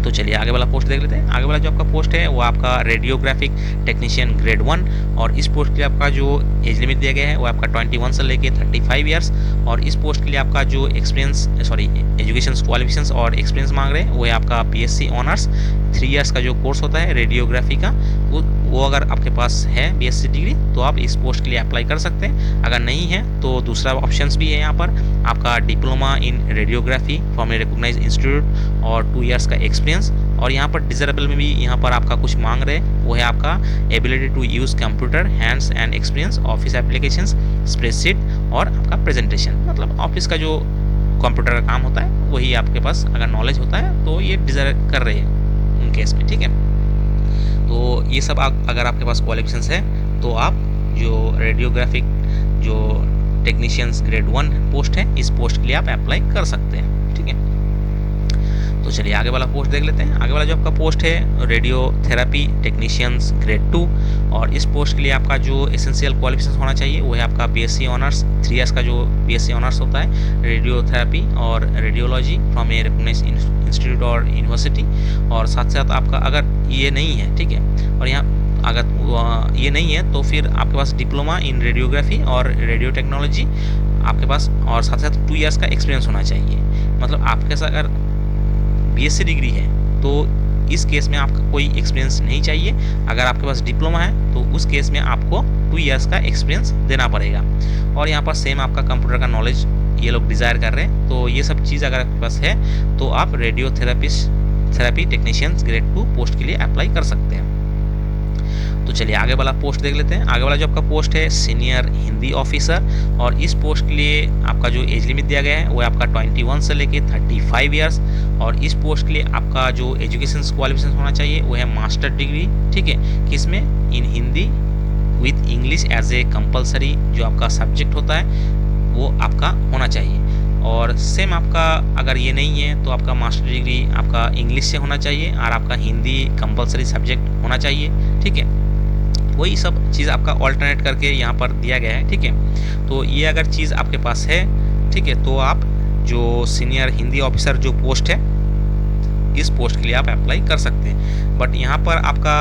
तो चलिए आगे वाला पोस्ट देख लेते हैं। आगे वाला जो आपका पोस्ट है वो आपका रेडियोग्राफिक टेक्नीशियन ग्रेड 1, और इस पोस्ट के लिए आपका जो एज लिमिट दिया गया है वो आपका 21 से लेके 35 ईयर्स, और इस पोस्ट के लिए आपका जो एजुकेशन क्वालिफिकेशंस और एक्सपीरियंस मांग रहे हैं वो है आपका बीएससी ऑनर्स 3 इयर्स का जो कोर्स होता है रेडियोग्राफी का, वो अगर आपके पास है बीएससी डिग्री तो आप इस पोस्ट के लिए अप्लाई कर सकते हैं। अगर नहीं है तो दूसरा ऑप्शंस भी है यहाँ पर आपका diploma in radiography from a recognised institute और 2 इयर्स का एक्सपीरियंस, और यहाँ पर डिजरेबल में भी यहाँ पर आपका कुछ मांग रहे हैं वो है आपका ability to use computer hands and experience office applications spreadsheet और आपका प्रेजेंटेशन, मतलब ऑफिस का जो कंप्यूटर का काम होता है वही आपके पास अगर नॉलेज होता है तो ये डिजर्व कर रहे हैं उन केस में। ठीक है, तो ये सब अगर आपके पास क्वालिफिकेशंस है तो आप जो रेडियोग्राफिक जो टेक्नीशियंस ग्रेड 1 पोस्ट है इस पोस्ट के लिए आप अप्लाई कर सकते हैं। ठीक है, तो चलिए आगे वाला पोस्ट देख लेते हैं। आगे वाला जो आपका पोस्ट है रेडियोथेरेपी टेक्नीशियंस ग्रेड 2, और इस पोस्ट के लिए आपका जो एसेंशियल क्वालिफिकेशन होना चाहिए वो है आपका बीएससी ऑनर्स 3 इयर्स का जो बीएससी ऑनर्स होता है रेडियोथेरेपी और radiology from a recognised institute और यूनिवर्सिटी, और साथ साथ आपका अगर ये नहीं है, ठीक है, और यहाँ अगर ये नहीं है तो फिर आपके पास डिप्लोमा इन रेडियोग्राफी और रेडियो टेक्नोलॉजी आपके पास, और साथ साथ 2 इयर्स का एक्सपीरियंस होना चाहिए। मतलब आपके पास अगर बीएससी डिग्री है तो इस केस में आपका कोई एक्सपीरियंस नहीं चाहिए। अगर आपके पास डिप्लोमा है तो उस केस में आपको 2 इयर्स का एक्सपीरियंस देना पड़ेगा, और यहाँ पर सेम आपका कंप्यूटर का नॉलेज ये लोग डिज़ायर कर रहे हैं। तो ये सब चीज़ अगर आपके पास है तो आप रेडियोथेरेपी टेक्नीशियंस ग्रेड 2 पोस्ट के लिए अप्लाई कर सकते हैं। तो चलिए आगे वाला पोस्ट देख लेते हैं। आगे वाला जो आपका पोस्ट है सीनियर हिंदी ऑफिसर, और इस पोस्ट के लिए आपका जो एज लिमिट दिया गया है वो है आपका 21 से लेके 35 ईयर्स, और इस पोस्ट के लिए आपका जो एजुकेशन क्वालिफिकेशन होना चाहिए वो है मास्टर डिग्री, ठीक है, किसमें in Hindi with English as a compulsory जो आपका सब्जेक्ट होता है वो आपका होना चाहिए। और सेम आपका अगर ये नहीं है तो आपका मास्टर डिग्री आपका इंग्लिश से होना चाहिए और आपका हिंदी कंपलसरी सब्जेक्ट होना चाहिए। ठीक है, वही सब चीज़ आपका ऑल्टरनेट करके यहाँ पर दिया गया है। ठीक है, तो ये अगर चीज़ आपके पास है, ठीक है, तो आप जो सीनियर हिंदी ऑफिसर जो पोस्ट है इस पोस्ट के लिए आप अप्लाई कर सकते हैं। बट यहाँ पर आपका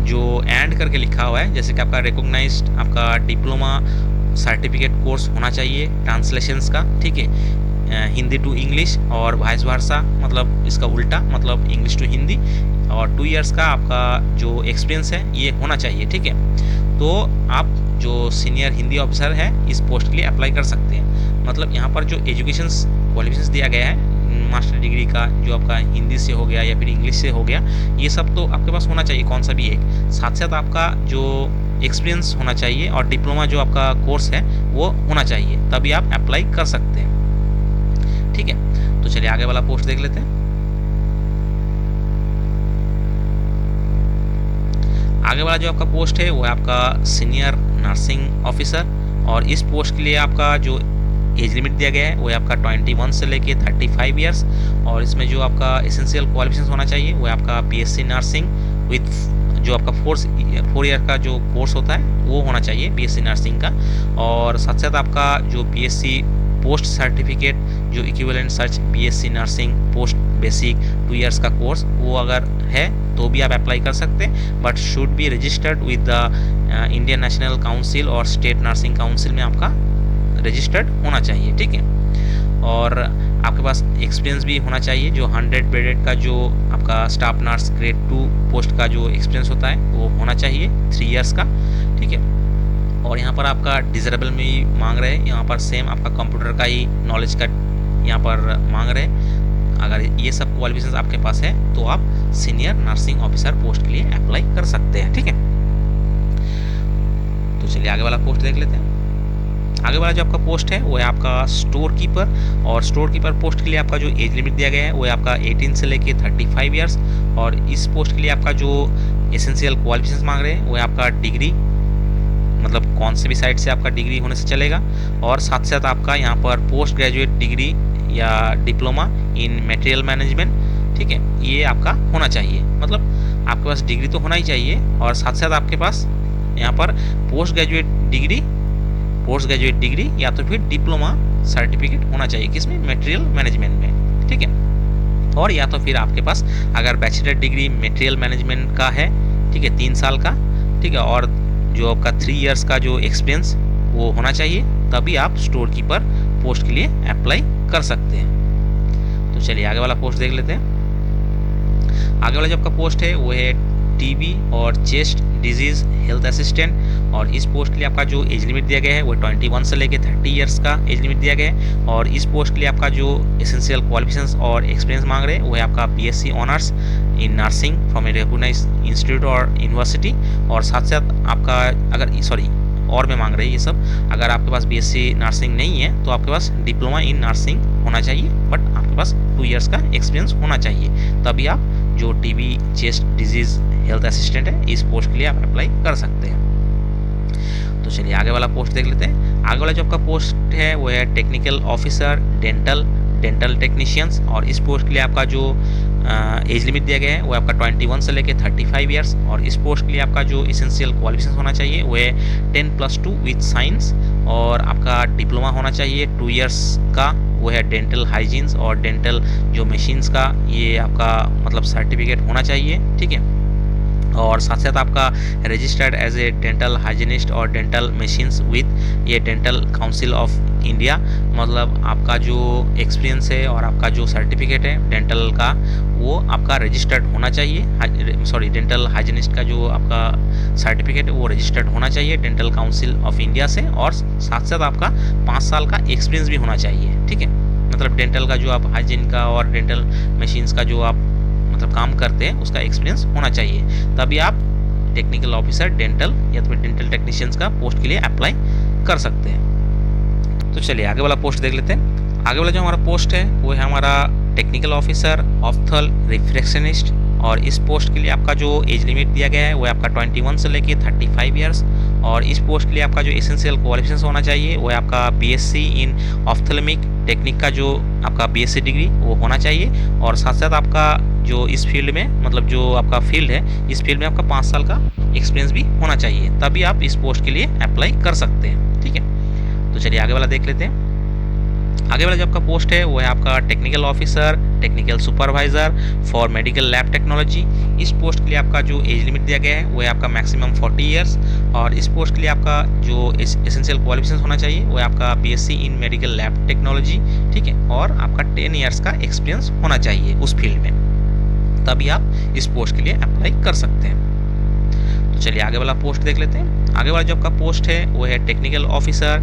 जो एंड करके लिखा हुआ है जैसे कि आपका रिकॉग्नाइज्ड आपका डिप्लोमा सर्टिफिकेट कोर्स होना चाहिए ट्रांसलेशंस का, ठीक है, हिंदी टू इंग्लिश और वाइस वर्सा, मतलब इसका उल्टा, मतलब इंग्लिश टू हिंदी, और 2 इयर्स का आपका जो एक्सपीरियंस है ये होना चाहिए। ठीक है, तो आप जो सीनियर हिंदी ऑफिसर है इस पोस्ट के लिए अप्लाई कर सकते हैं। मतलब यहाँ पर जो एजुकेशन क्वालिफिकेशन दिया गया है मास्टर डिग्री का जो आपका हिंदी से हो गया या फिर इंग्लिश से हो गया, ये सब तो आपके पास होना चाहिए कौन सा भी एक, साथ साथ आपका जो एक्सपीरियंस होना चाहिए और डिप्लोमा जो आपका कोर्स है वो होना चाहिए, तभी आप अप्लाई कर सकते हैं। ठीक है। तो चलिए आगे वाला पोस्ट देख लेते हैं। आगे वाला जो आपका पोस्ट है वो है आपका सीनियर नर्सिंग ऑफिसर, और इस पोस्ट के लिए आपका जो एज लिमिट दिया गया है वो है आपका 21 से लेके 35 ईयर्स, और इसमें जो आपका एसेंशियल क्वालिफिकेशन होना चाहिए वो है आपका बीएससी नर्सिंग विथ जो आपका 4 ईयर का जो कोर्स होता है वो होना चाहिए बीएससी नर्सिंग का, और साथ साथ आपका जो बीएससी पोस्ट सर्टिफिकेट जो equivalent search BSc nursing post basic 2 years का कोर्स वो अगर है तो भी आप अप्लाई कर सकते हैं, but should be registered with the Indian national council और स्टेट नर्सिंग काउंसिल में आपका रजिस्टर्ड होना चाहिए, ठीक है। और आपके पास एक्सपीरियंस भी होना चाहिए, जो 100 बेडेड का जो आपका स्टाफ नर्स ग्रेड 2 पोस्ट का जो एक्सपीरियंस होता है वो होना चाहिए 3 ईयर्स का, ठीक है। और यहाँ पर आपका डिजरेबल में ही मांग रहे हैं, यहाँ पर सेम आपका कंप्यूटर का ही नॉलेज का यहाँ पर मांग रहे हैं। अगर ये सब क्वालिफिकेशन आपके पास है तो आप सीनियर नर्सिंग ऑफिसर पोस्ट के लिए अप्लाई कर सकते हैं, ठीक है। तो चलिए आगे वाला पोस्ट देख लेते हैं। आगे वाला जो आपका पोस्ट है वो है आपका स्टोर कीपर, और स्टोर कीपर पोस्ट के लिए आपका जो एज लिमिट दिया गया है वो है आपका 18 से लेके 35 ईयर्स, और इस पोस्ट के लिए आपका जो एसेंशियल क्वालिफिकेशन मांग रहे हैं वो है आपका डिग्री, मतलब कौन से भी साइड से आपका डिग्री होने से चलेगा, और साथ साथ आपका यहाँ पर पोस्ट ग्रेजुएट डिग्री या डिप्लोमा इन मटेरियल मैनेजमेंट, ठीक है, ये आपका होना चाहिए। मतलब आपके पास डिग्री तो होना ही चाहिए, और साथ साथ आपके पास यहाँ पर पोस्ट ग्रेजुएट डिग्री या तो फिर डिप्लोमा सर्टिफिकेट होना चाहिए, किसमें, मटेरियल मैनेजमेंट में, ठीक है। और या तो फिर आपके पास अगर बैचलर डिग्री मटेरियल मैनेजमेंट का है, ठीक है, 3 साल का, ठीक है, और जो आपका 3 ईयर्स का जो एक्सपीरियंस वो होना चाहिए, तभी आप स्टोर कीपर पोस्ट के लिए अप्लाई कर सकते हैं। तो चलिए आगे वाला पोस्ट देख लेते हैं। आगे वाला जो आपका पोस्ट है वो है टीबी और चेस्ट डिजीज हेल्थ असिस्टेंट, और इस पोस्ट के लिए आपका जो एज लिमिट दिया गया है वो 21 से लेके 30 ईयर्स का एज लिमिट दिया गया है, और इस पोस्ट के लिए आपका जो एसेंशियल क्वालिफिकेशंस और एक्सपीरियंस मांग रहे हैं वो है आपका BSc honours in nursing from a recognised institute और यूनिवर्सिटी, और साथ साथ आपका और में मांग रहे हैं ये सब, अगर आपके पास बीएससी नर्सिंग नहीं है तो आपके पास डिप्लोमा इन नर्सिंग होना चाहिए, बट आपके पास 2 ईयर्स का एक्सपीरियंस होना चाहिए, तभी आप जो TB chest disease health assistant है इस पोस्ट के लिए आप अप्लाई कर सकते हैं। तो चलिए आगे वाला पोस्ट देख लेते हैं। आगे वाला जो आपका पोस्ट है वो है टेक्निकल ऑफिसर डेंटल टेक्नीशियंस, और इस पोस्ट के लिए आपका जो एज लिमिट दिया गया है वो आपका 21 से लेके 35 ईयर्स, और इस पोस्ट के लिए आपका जो एसेंशियल क्वालिफिकेशन होना चाहिए वो है 10+2 विथ साइंस, और आपका डिप्लोमा होना चाहिए 2 ईयर्स का, वो है डेंटल हाइजीन्स और डेंटल जो मशीन्स का ये आपका मतलब सर्टिफिकेट होना चाहिए, ठीक है। और साथ साथ आपका registered as a dental hygienist और डेंटल मशीन्स विथ ये डेंटल काउंसिल ऑफ इंडिया, मतलब आपका जो एक्सपीरियंस है और आपका जो सर्टिफिकेट है डेंटल का वो आपका रजिस्टर्ड होना चाहिए, डेंटल हाइजीनिस्ट का जो आपका सर्टिफिकेट है वो रजिस्टर्ड होना चाहिए डेंटल काउंसिल ऑफ इंडिया से, और साथ साथ आपका 5 साल का एक्सपीरियंस भी होना चाहिए, ठीक है। मतलब डेंटल का जो आप हाइजीन का और डेंटल मशीन्स का जो आप मतलब काम करते हैं उसका एक्सपीरियंस होना चाहिए, तभी आप टेक्निकल ऑफिसर डेंटल या तो डेंटल टेक्नीशियंस का पोस्ट के लिए अप्लाई कर सकते हैं। तो चलिए आगे वाला पोस्ट देख लेते हैं। आगे वाला जो हमारा पोस्ट है वो है हमारा टेक्निकल ऑफिसर ऑप्थल रिफ्लेक्शनिस्ट, और इस पोस्ट के लिए आपका जो एज लिमिट दिया गया है वो है आपका 21 से लेके 35 ईयर्स, और इस पोस्ट के लिए आपका जो एसेंशियल क्वालिफिकेशन होना चाहिए वो है आपका बीएससी इन ऑप्थेल्मिक टेक्निक का जो आपका बीएससी डिग्री वो होना चाहिए, और साथ साथ आपका जो इस फील्ड में मतलब जो आपका फील्ड है इस फील्ड में आपका 5 साल का एक्सपीरियंस भी होना चाहिए, तभी आप इस पोस्ट के लिए अप्लाई कर सकते हैं, ठीक है। तो चलिए आगे वाला देख लेते हैं। आगे वाला जो आपका पोस्ट है वो है आपका technical officer technical supervisor for medical lab technology. इस पोस्ट के लिए आपका जो एज लिमिट दिया गया है वो है आपका मैक्सिमम 40 ईयर्स, और इस पोस्ट के लिए आपका जो एसेंशियल क्वालिफिकेशन होना चाहिए वो है आपका BSc in medical lab technology, ठीक है, और आपका 10 ईयर्स का एक्सपीरियंस होना चाहिए उस फील्ड में, तभी आप इस पोस्ट के लिए अप्लाई कर सकते हैं। तो चलिए आगे वाला पोस्ट देख लेते हैं। आगे वाला जो आपका पोस्ट है वो है technical officer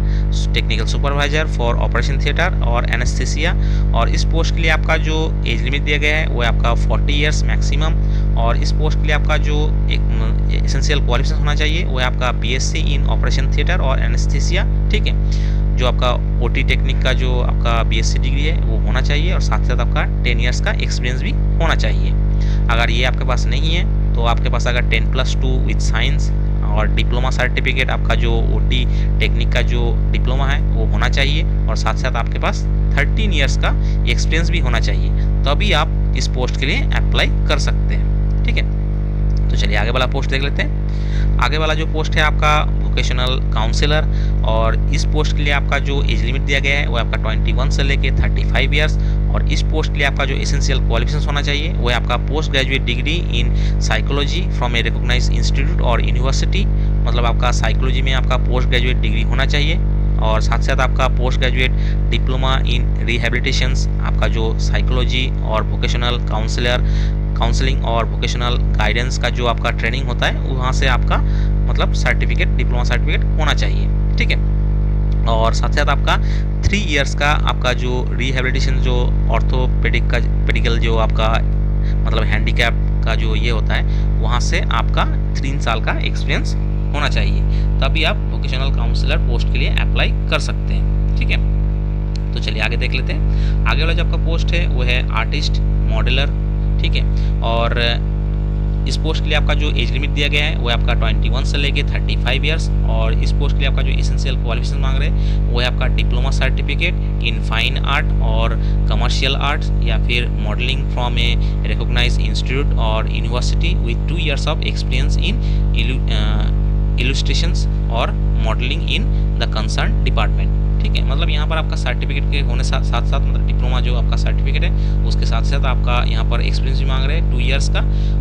technical supervisor for operation theatre और एनेस्थीसिया, और इस पोस्ट के लिए आपका जो एज लिमिट दिया गया है वो है आपका 40 ईयर्स मैक्सिमम, और इस पोस्ट के लिए आपका जो एक एसेंशियल क्वालिफिकेशन होना चाहिए वो है आपका बीएससी इन ऑपरेशन थिएटर और एनेस्थीसिया, ठीक है। जो जो आपका ओटी टेक्निक का जो आपका बीएससी डिग्री है वो होना चाहिए और साथ साथ आपका 10 ईयर्स का एक्सपीरियंस भी होना चाहिए। अगर ये आपके पास नहीं है तो आपके पास अगर 10+2 विथ साइंस और डिप्लोमा सर्टिफिकेट आपका जो ओटी टेक्निक का जो डिप्लोमा है वो होना चाहिए और साथ साथ आपके पास 13 ईयर्स का एक्सपीरियंस भी होना चाहिए, तभी आप इस पोस्ट के लिए अप्लाई कर सकते हैं। ठीक है, तो चलिए आगे वाला पोस्ट देख लेते हैं। आगे वाला जो पोस्ट है आपका वोकेशनल काउंसलर, और इस पोस्ट के लिए आपका जो एज लिमिट दिया गया है वो आपका 21 से लेके 35 ईयर्स, और इस पोस्ट के लिए आपका जो एसेंशियल क्वालिफिकेशन होना चाहिए वो है आपका post graduate degree in psychology from a recognised institute और यूनिवर्सिटी, मतलब आपका साइकोलॉजी में आपका पोस्ट ग्रेजुएट डिग्री होना चाहिए और साथ साथ आपका पोस्ट ग्रेजुएट डिप्लोमा इन रिहेबिलिटेशंस, आपका जो साइकोलॉजी और वोकेशनल काउंसलिंग और वोकेशनल गाइडेंस का जो आपका ट्रेनिंग होता है वहाँ से आपका मतलब सर्टिफिकेट, डिप्लोमा सर्टिफिकेट होना चाहिए। ठीक है, और साथ साथ आपका 3 ईयर्स का आपका जो रिहेबिलिटेशन जो ऑर्थोपेडिकल जो आपका मतलब हैंडीकैप का जो ये होता है वहाँ से आपका 3 साल का एक्सपीरियंस होना चाहिए, तभी आप वोकेशनल काउंसलर पोस्ट के लिए अप्लाई कर सकते हैं। ठीक है, तो चलिए आगे देख लेते हैं। आगे वाला जो आपका पोस्ट है वो है आर्टिस्ट मॉडलर। ठीक है, और इस पोस्ट के लिए आपका जो एज लिमिट दिया गया है वो है आपका 21 से लेके 35 ईयर्स, और इस पोस्ट के लिए आपका जो एसेंशियल क्वालिफिकेशन मांग रहे हैं वो है आपका diploma certificate in fine art और कमर्शियल आर्ट्स या फिर modelling from a recognised institute और university with 2 years of experience in illustrations और modelling in the concern department. ठीक है, मतलब यहाँ पर आपका सर्टिफिकेट के होने साथ साथ मतलब डिप्लोमा जो आपका सर्टिफिकेट है उसके साथ साथ आपका यहाँ पर एक्सपीरियंस भी मांग रहे हैं 2 ईयर्स का,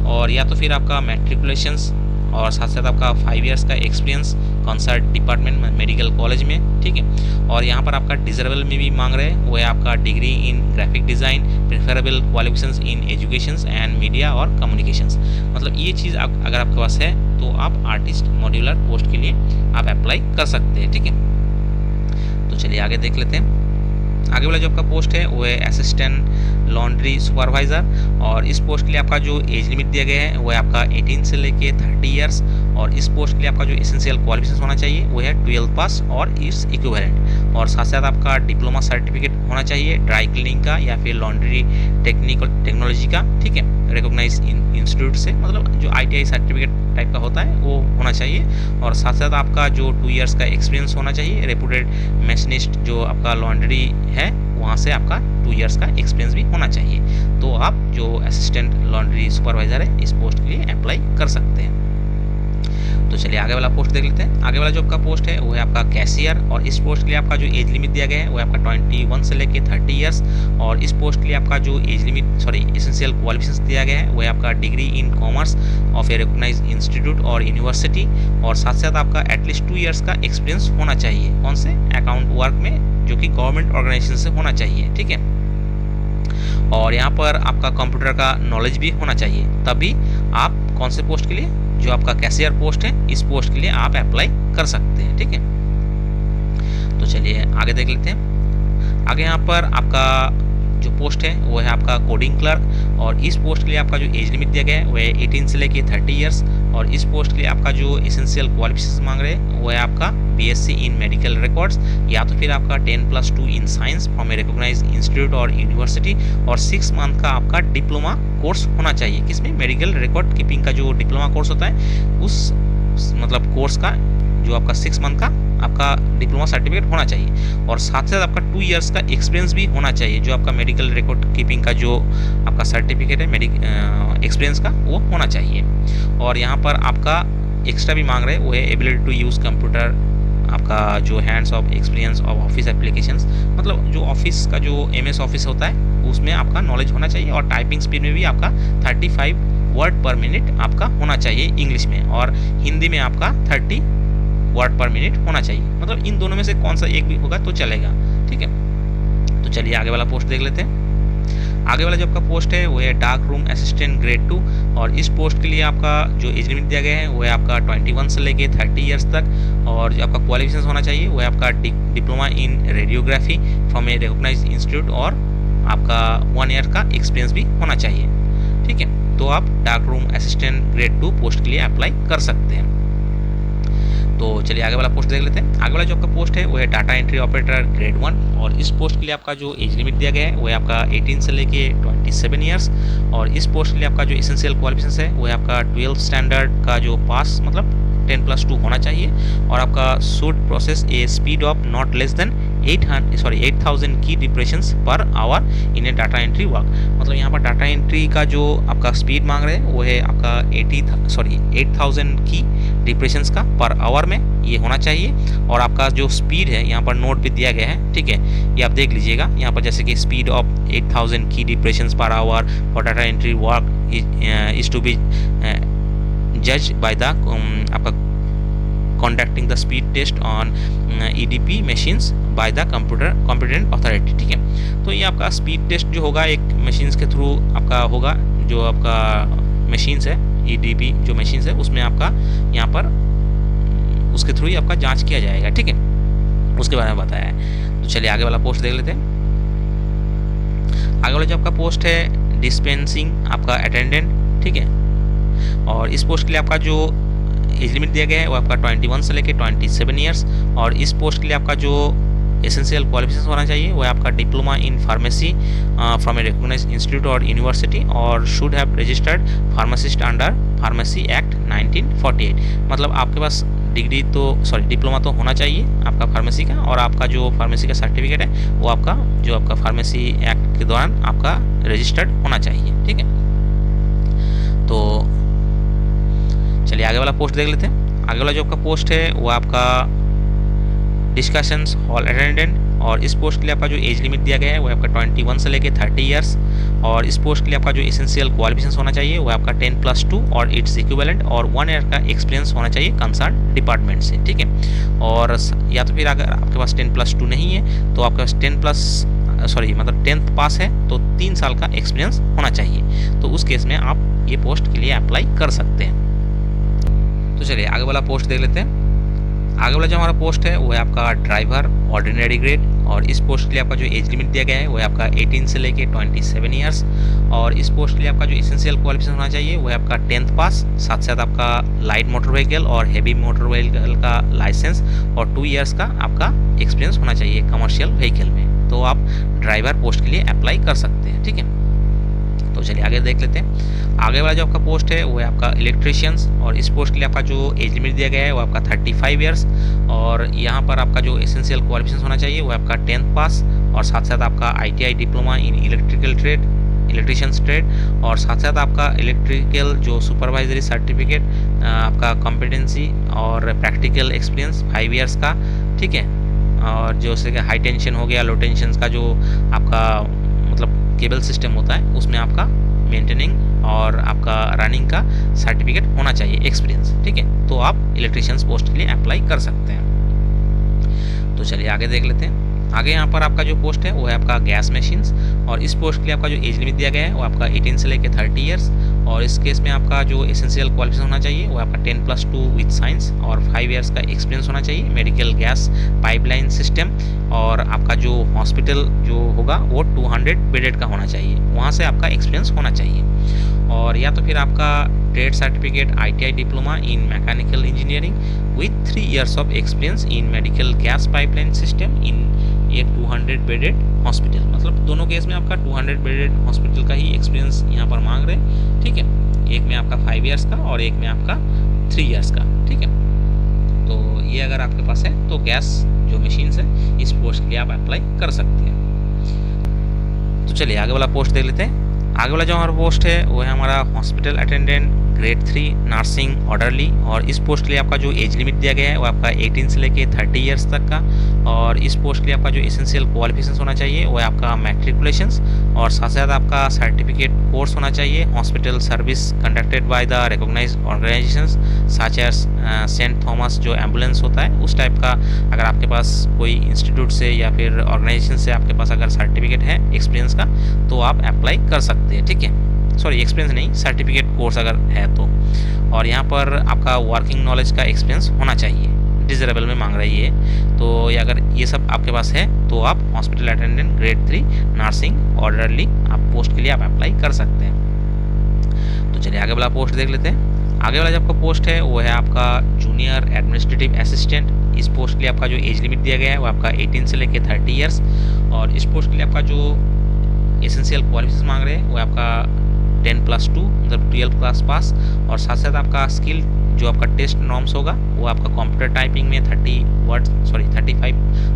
और या तो फिर आपका मैट्रिकुलेशंस और साथ साथ आपका 5 ईयर्स का एक्सपीरियंस कंसर्ट डिपार्टमेंट में मेडिकल कॉलेज में। ठीक है, और यहाँ पर आपका डिजरेबल में भी मांग रहे हैं वो है आपका degree in graphic design, preferable qualifications in educations and media और कम्युनिकेशंस, मतलब ये चीज़ अगर आपके पास है तो आप आर्टिस्ट मॉड्यूलर पोस्ट के लिए आप अप्लाई कर सकते हैं। ठीक है, तो चलिए आगे देख लेते हैं। आगे वाला जो आपका पोस्ट है वो है असिस्टेंट लॉन्ड्री सुपरवाइज़र, और इस पोस्ट के लिए आपका जो एज लिमिट दिया गया है वो है आपका 18 से लेके 30 ईयर्स, और इस पोस्ट के लिए आपका जो एसेंशियल क्वालिफिकेशन होना चाहिए वो है 12 पास और इट्स इक्विवेलेंट, और साथ साथ आपका डिप्लोमा सर्टिफिकेट होना चाहिए ड्राई क्लीनिंग का या फिर लॉन्ड्री टेक्नोलॉजी का। ठीक है, रिकॉग्नाइज इंस्टीट्यूट से, मतलब जो ITI सर्टिफिकेट टाइप का होता है वो होना चाहिए, और साथ साथ आपका जो 2 ईयर्स का एक्सपीरियंस होना चाहिए रेपुटेड मशीनिस्ट जो आपका लॉन्ड्री है वहाँ से आपका 2 ईयर्स का एक्सपीरियंस भी होना चाहिए, तो आप जो असिस्टेंट लॉन्ड्री सुपरवाइज़र है इस पोस्ट के लिए अप्लाई कर सकते हैं। तो चलिए आगे वाला पोस्ट देख लेते हैं। आगे वाला जो आपका पोस्ट है वो है आपका कैशियर, और इस पोस्ट के लिए आपका जो एज लिमिट दिया गया है वो है आपका 21 से लेके 30 ईयर्स, और इस पोस्ट के लिए आपका जो एज लिमिट एसेंशियल क्वालिफिकेशन दिया गया है वो है आपका degree in commerce of a recognised institute और यूनिवर्सिटी, और साथ साथ आपका एटलीस्ट 2 ईयर्स का एक्सपीरियंस होना चाहिए, कौन से अकाउंट वर्क में, जो कि गवर्नमेंट ऑर्गेनाइजेशन से होना चाहिए। ठीक है, और यहाँ पर आपका कंप्यूटर का नॉलेज भी होना चाहिए, तभी आप कौन से पोस्ट के लिए, जो आपका कैशियर पोस्ट है इस पोस्ट के लिए आप अप्लाई कर सकते हैं। ठीक है, तो चलिए आगे देख लेते हैं। आगे यहाँ पर आपका जो पोस्ट है वो है आपका कोडिंग क्लर्क, और इस पोस्ट के लिए आपका जो एज लिमिट दिया गया है वो है 18 से लेके 30 ईयर्स, और इस पोस्ट के लिए आपका जो एसेंशियल क्वालिफिकेशन मांग रहे हैं वो है आपका BSc इन मेडिकल रिकॉर्ड्स, या तो फिर आपका 10+2 in science from a recognised institute और यूनिवर्सिटी, और 6 मंथ का आपका डिप्लोमा कोर्स होना चाहिए, किसमें, मेडिकल रिकॉर्ड कीपिंग का जो डिप्लोमा कोर्स होता है उस मतलब कोर्स का जो आपका 6 मंथ का आपका डिप्लोमा सर्टिफिकेट होना चाहिए, और साथ साथ आपका 2 ईयर्स का एक्सपीरियंस भी होना चाहिए, जो आपका मेडिकल रिकॉर्ड कीपिंग का जो आपका सर्टिफिकेट है एक्सपीरियंस का वो होना चाहिए, और यहाँ पर आपका एक्स्ट्रा भी मांग रहे हैं वो है एबिलिटी टू यूज़ कंप्यूटर, आपका जो hands of experience of office applications, मतलब जो ऑफिस का जो MS ऑफिस होता है उसमें आपका नॉलेज होना चाहिए, और टाइपिंग स्पीड में भी आपका 35 वर्ड पर मिनट आपका होना चाहिए इंग्लिश में, और हिंदी में आपका 30 वर्ड पर मिनट होना चाहिए, मतलब इन दोनों में से कौन सा एक भी होगा तो चलेगा। ठीक है, तो चलिए आगे वाला पोस्ट देख लेते हैं। आगे वाला जो आपका पोस्ट है वो है डार्क रूम असिस्टेंट ग्रेड 2, और इस पोस्ट के लिए आपका जो एज लिमिट दिया गया है वो है आपका 21 से लेके 30 ईयर्स तक, और जो आपका क्वालिफिकेशन होना चाहिए वो है आपका diploma in radiography from a recognised institute, और आपका 1 ईयर का एक्सपीरियंस भी होना चाहिए। ठीक है, तो आप dark room assistant grade 2 post के लिए अप्लाई कर सकते हैं। तो चलिए आगे वाला पोस्ट देख लेते हैं। आगे वाला जो आपका पोस्ट है वो है डाटा एंट्री ऑपरेटर ग्रेड 1 और इस पोस्ट के लिए आपका जो एज लिमिट दिया गया है वो है आपका 18 से लेके 27 ईयर्स और इस पोस्ट के लिए आपका जो एसेंशियल क्वालिफिकेशंस है वो है आपका 12 स्टैंडर्ड का जो पास मतलब 10+2 होना चाहिए और आपका should process A speed of not less than 8000 की depressions per our in A data entry work. मतलब यहाँ पर डाटा एंट्री का जो आपका स्पीड मांग रहे हैं वो है आपका 8000 की डिप्रेशंस का पर आवर में ये होना चाहिए और आपका जो स्पीड है यहाँ पर नोट पे दिया गया है, ठीक है, ये आप देख लीजिएगा यहाँ पर जैसे कि स्पीड ऑफ 8000 की depressions per hour for data entry work is to be जज बाय द आपका conducting the speed test on EDP machines by the competent authority, ठीक है। तो ये आपका स्पीड टेस्ट जो होगा एक मशीन्स के थ्रू आपका होगा, जो आपका मशीन्स है EDP जो मशीन्स है उसमें आपका यहाँ पर उसके थ्रू ही आपका जांच किया जाएगा, ठीक है, उसके बारे में बताया है। तो चलिए आगे वाला पोस्ट देख लेते हैं। आगे वाला जो आपका पोस्ट है डिस्पेंसिंग आपका अटेंडेंट, ठीक है, और इस पोस्ट के लिए आपका जो एज लिमिट दिया गया है वो आपका 21 से लेके 27 ईयर्स और इस पोस्ट के लिए आपका जो एसेंशियल क्वालिफिकेशन होना चाहिए वो है आपका diploma in pharmacy from a recognised institute और यूनिवर्सिटी और should have registered pharmacist under pharmacy act 1948। मतलब आपके पास डिग्री तो डिप्लोमा तो होना चाहिए आपका फार्मेसी का और आपका जो फार्मेसी का सर्टिफिकेट है वो आपका जो आपका फार्मेसी एक्ट के दौरान आपका रजिस्टर्ड होना चाहिए, ठीक है। तो चलिए आगे वाला पोस्ट देख लेते हैं। आगे वाला जो आपका पोस्ट है वो आपका डिस्कशंस हॉल अटेंडेंट और इस पोस्ट के लिए आपका जो एज लिमिट दिया गया है वो आपका 21 से लेके 30 ईयर्स और इस पोस्ट के लिए आपका जो एसेंशियल क्वालिफिकेशंस होना चाहिए वो आपका 10+2 और इट्स इक्विवेलेंट और 1 ईयर का एक्सपीरियंस होना चाहिए कंसर्न डिपार्टमेंट से, ठीक है। और या तो फिर अगर आपके पास 10+2 नहीं है तो आपके पास 10th पास है तो 3 साल का एक्सपीरियंस होना चाहिए, तो उस केस में आप ये पोस्ट के लिए अप्लाई कर सकते हैं। तो चलिए आगे वाला पोस्ट देख लेते हैं। आगे वाला जो हमारा पोस्ट है वो है आपका ड्राइवर ऑर्डिनरी ग्रेड और इस पोस्ट के लिए आपका जो एज लिमिट दिया गया है वो है आपका 18 से लेके 27 ईयर्स और इस पोस्ट के लिए आपका जो एसेंशियल क्वालिफिकेशन होना चाहिए वो है आपका 10th पास, साथ साथ आपका लाइट मोटर व्हीकल और हेवी मोटर व्हीकल का लाइसेंस और 2 ईयर्स का आपका एक्सपीरियंस होना चाहिए कमर्शियल व्हीकल में, तो आप ड्राइवर पोस्ट के लिए अप्लाई कर सकते हैं, ठीक है। तो चलिए आगे देख लेते हैं। आगे वाला जो आपका पोस्ट है वो है आपका इलेक्ट्रीशियंस और इस पोस्ट के लिए आपका जो एज लिमिट दिया गया है वो आपका 35 ईयर्स और यहाँ पर आपका जो एसेंशियल क्वालिफिकेशन होना चाहिए वो है आपका 10th पास और साथ साथ आपका ITI diploma in electrical trade electricians trade और साथ साथ आपका इलेक्ट्रिकल जो सुपरवाइजरी सर्टिफिकेट आपका कॉम्पिटेंसी और प्रैक्टिकल एक्सपीरियंस 5 ईयर्स का, ठीक है। और जो से हाई टेंशन हो गया, लो टेंशन का जो आपका मतलब केबल सिस्टम होता है उसमें आपका मेंटेनिंग और आपका रनिंग का सर्टिफिकेट होना चाहिए एक्सपीरियंस, ठीक है। तो आप इलेक्ट्रीशियंस पोस्ट के लिए अप्लाई कर सकते हैं। तो चलिए आगे देख लेते हैं। आगे यहाँ पर आपका जो पोस्ट है वो है आपका गैस मशीन्स और इस पोस्ट के लिए आपका जो एज लिमिट दिया गया है वो आपका 18 से लेके 30 ईयर्स और इस केस में आपका जो एसेंशियल क्वालिफिकेशन होना चाहिए वो आपका 10+2 विद साइंस और 5 ईयर्स का एक्सपीरियंस होना चाहिए मेडिकल गैस पाइपलाइन सिस्टम और आपका जो हॉस्पिटल जो होगा वो 200 बेडेड का होना चाहिए, वहाँ से आपका एक्सपीरियंस होना चाहिए। और या तो फिर आपका trade certificate ITI diploma in mechanical engineering with 3 years of experience in medical gas pipeline system in एक 200 बेडेड हॉस्पिटल, मतलब दोनों केस में आपका 200 बेडेड हॉस्पिटल का ही एक्सपीरियंस यहाँ पर मांग रहे हैं, ठीक है। एक में आपका 5 ईयर्स का और एक में आपका 3 ईयर्स का, ठीक है। तो ये अगर आपके पास है तो गैस जो मशीन्स है इस पोस्ट के लिए आप अप्लाई कर सकते हैं। तो चलिए आगे वाला पोस्ट देख लेते हैं। आगे वाला जो हमारा पोस्ट है वो है हमारा hospital attendant grade 3 nursing orderly और इस पोस्ट के लिए आपका जो एज लिमिट दिया गया है वो आपका 18 से लेके 30 ईयर्स तक का और इस पोस्ट के लिए आपका जो एसेंशियल क्वालिफिकेशन होना चाहिए वो है आपका मैट्रिकुलेशंस और साथ साथ आपका सर्टिफिकेट कोर्स होना चाहिए hospital service conducted by the recognised organisations such as Saint Thomas जो एम्बुलेंस होता है उस टाइप का अगर आपके पास कोई इंस्टीट्यूट से या फिर ऑर्गेनाइजेशन से आपके पास अगर सर्टिफिकेट है एक्सपीरियंस का तो आप अप्लाई कर सकते हैं, ठीक है। एक्सपीरियंस नहीं, सर्टिफिकेट कोर्स अगर है तो। और यहाँ पर आपका वर्किंग नॉलेज का एक्सपीरियंस होना चाहिए, डिजरेबल में मांग रही है। तो अगर ये सब आपके पास है तो आप hospital attendant grade 3 nursing orderly आप पोस्ट के लिए आप अप्लाई कर सकते हैं। तो चलिए आगे वाला पोस्ट देख लेते हैं। आगे वाला जो आपका पोस्ट है वो है आपका जूनियर एडमिनिस्ट्रेटिव असिस्टेंट। इस पोस्ट के लिए आपका जो एज लिमिट दिया गया है वो आपका 18 से लेके 30 ईयर्स। और इस पोस्ट के लिए आपका जो एसेंशियल क्वालिफिकेशन मांग रहे हैं वो आपका 10+2 मतलब 12 क्लास पास। और साथ साथ आपका स्किल जो आपका टेस्ट नॉर्म्स होगा वो आपका कंप्यूटर टाइपिंग में 35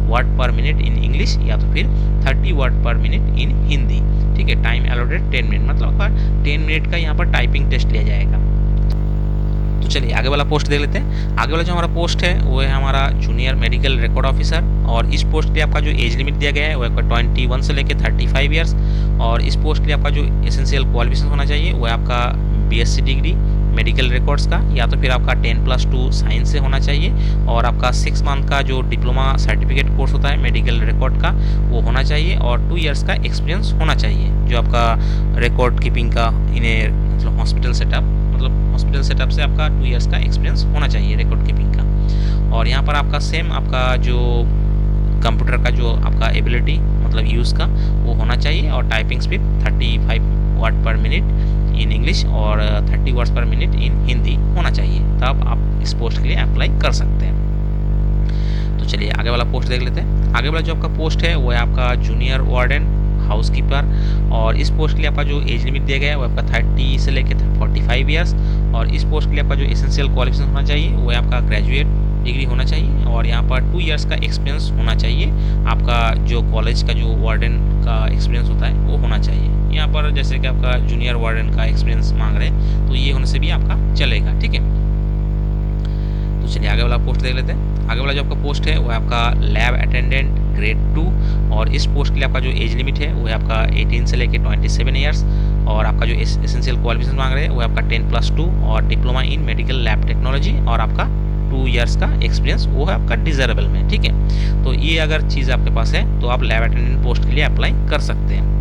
वर्ड पर मिनट इन इंग्लिश या तो फिर 30 वर्ड पर मिनट इन हिंदी। ठीक है, टाइम अलॉटेड 10 मिनट, मतलब आपका 10 मिनट का यहाँ पर टाइपिंग टेस्ट लिया जाएगा। तो चलिए आगे वाला पोस्ट देख लेते हैं। आगे वाला जो हमारा पोस्ट है वो है हमारा जूनियर मेडिकल रिकॉर्ड ऑफिसर। और इस पोस्ट के लिए आपका जो एज लिमिट दिया गया है वो आपका 21 से लेकर 35 ईयर्स। और इस पोस्ट के लिए आपका जो एसेंशियल क्वालिफिकेशन होना चाहिए वो है आपका BSc डिग्री मेडिकल रिकॉर्ड्स का, या तो फिर आपका 10+2 साइंस से होना चाहिए। और आपका 6 मंथ का जो डिप्लोमा सर्टिफिकेट कोर्स होता है मेडिकल रिकॉर्ड का वो होना चाहिए। और 2 ईयर्स का एक्सपीरियंस होना चाहिए जो आपका रिकॉर्ड कीपिंग का मतलब हॉस्पिटल सेटअप से आपका 2 ईयर्स का एक्सपीरियंस होना चाहिए रिकॉर्ड कीपिंग का। और यहाँ पर आपका सेम आपका जो कंप्यूटर का जो आपका एबिलिटी मतलब यूज़ का वो होना चाहिए। और टाइपिंग स्पीड 35 वर्ड पर मिनट इन इंग्लिश और 30 वर्ड्स पर मिनट इन हिंदी होना चाहिए, तब आप इस पोस्ट के लिए अप्लाई कर सकते हैं। तो चलिए आगे वाला पोस्ट देख लेते हैं। आगे वाला जो आपका पोस्ट है वो है आपका जूनियर वार्डन हाउसकीपर। और इस पोस्ट के लिए आपका जो एज लिमिट दिया गया है वो आपका 30 से लेकर 45 ईयर्स। और इस पोस्ट के लिए आपका जो एसेंशियल क्वालिफिकेशन होना चाहिए वो है आपका ग्रेजुएट डिग्री होना चाहिए। और यहाँ पर 2 ईयर्स का एक्सपीरियंस होना चाहिए। आपका जो कॉलेज का जो वार्डन का एक्सपीरियंस होता है वो होना चाहिए। यहाँ पर जैसे कि आपका जूनियर वार्डन का एक्सपीरियंस मांग रहे हैं तो ये होने से भी आपका चलेगा। ठीक है, तो चलिए आगे वाला पोस्ट देख लेते हैं। आगे वाला जो आपका पोस्ट है वो है आपका लैब अटेंडेंट ग्रेड 2। और इस पोस्ट के लिए आपका जो एज लिमिट है वो है आपका 18 से लेकर 27 ईयर्स। और आपका जो एसेंशियल क्वालिफिकेशन मांग रहे हैं वो है आपका 10+2 और diploma in medical lab technology. और आपका 2 ईयर्स का एक्सपीरियंस वो है आपका डिजरेबल में। ठीक है, तो ये अगर चीज़ आपके पास है तो आप लैब अटेंडेंट पोस्ट के लिए अप्लाई कर सकते हैं।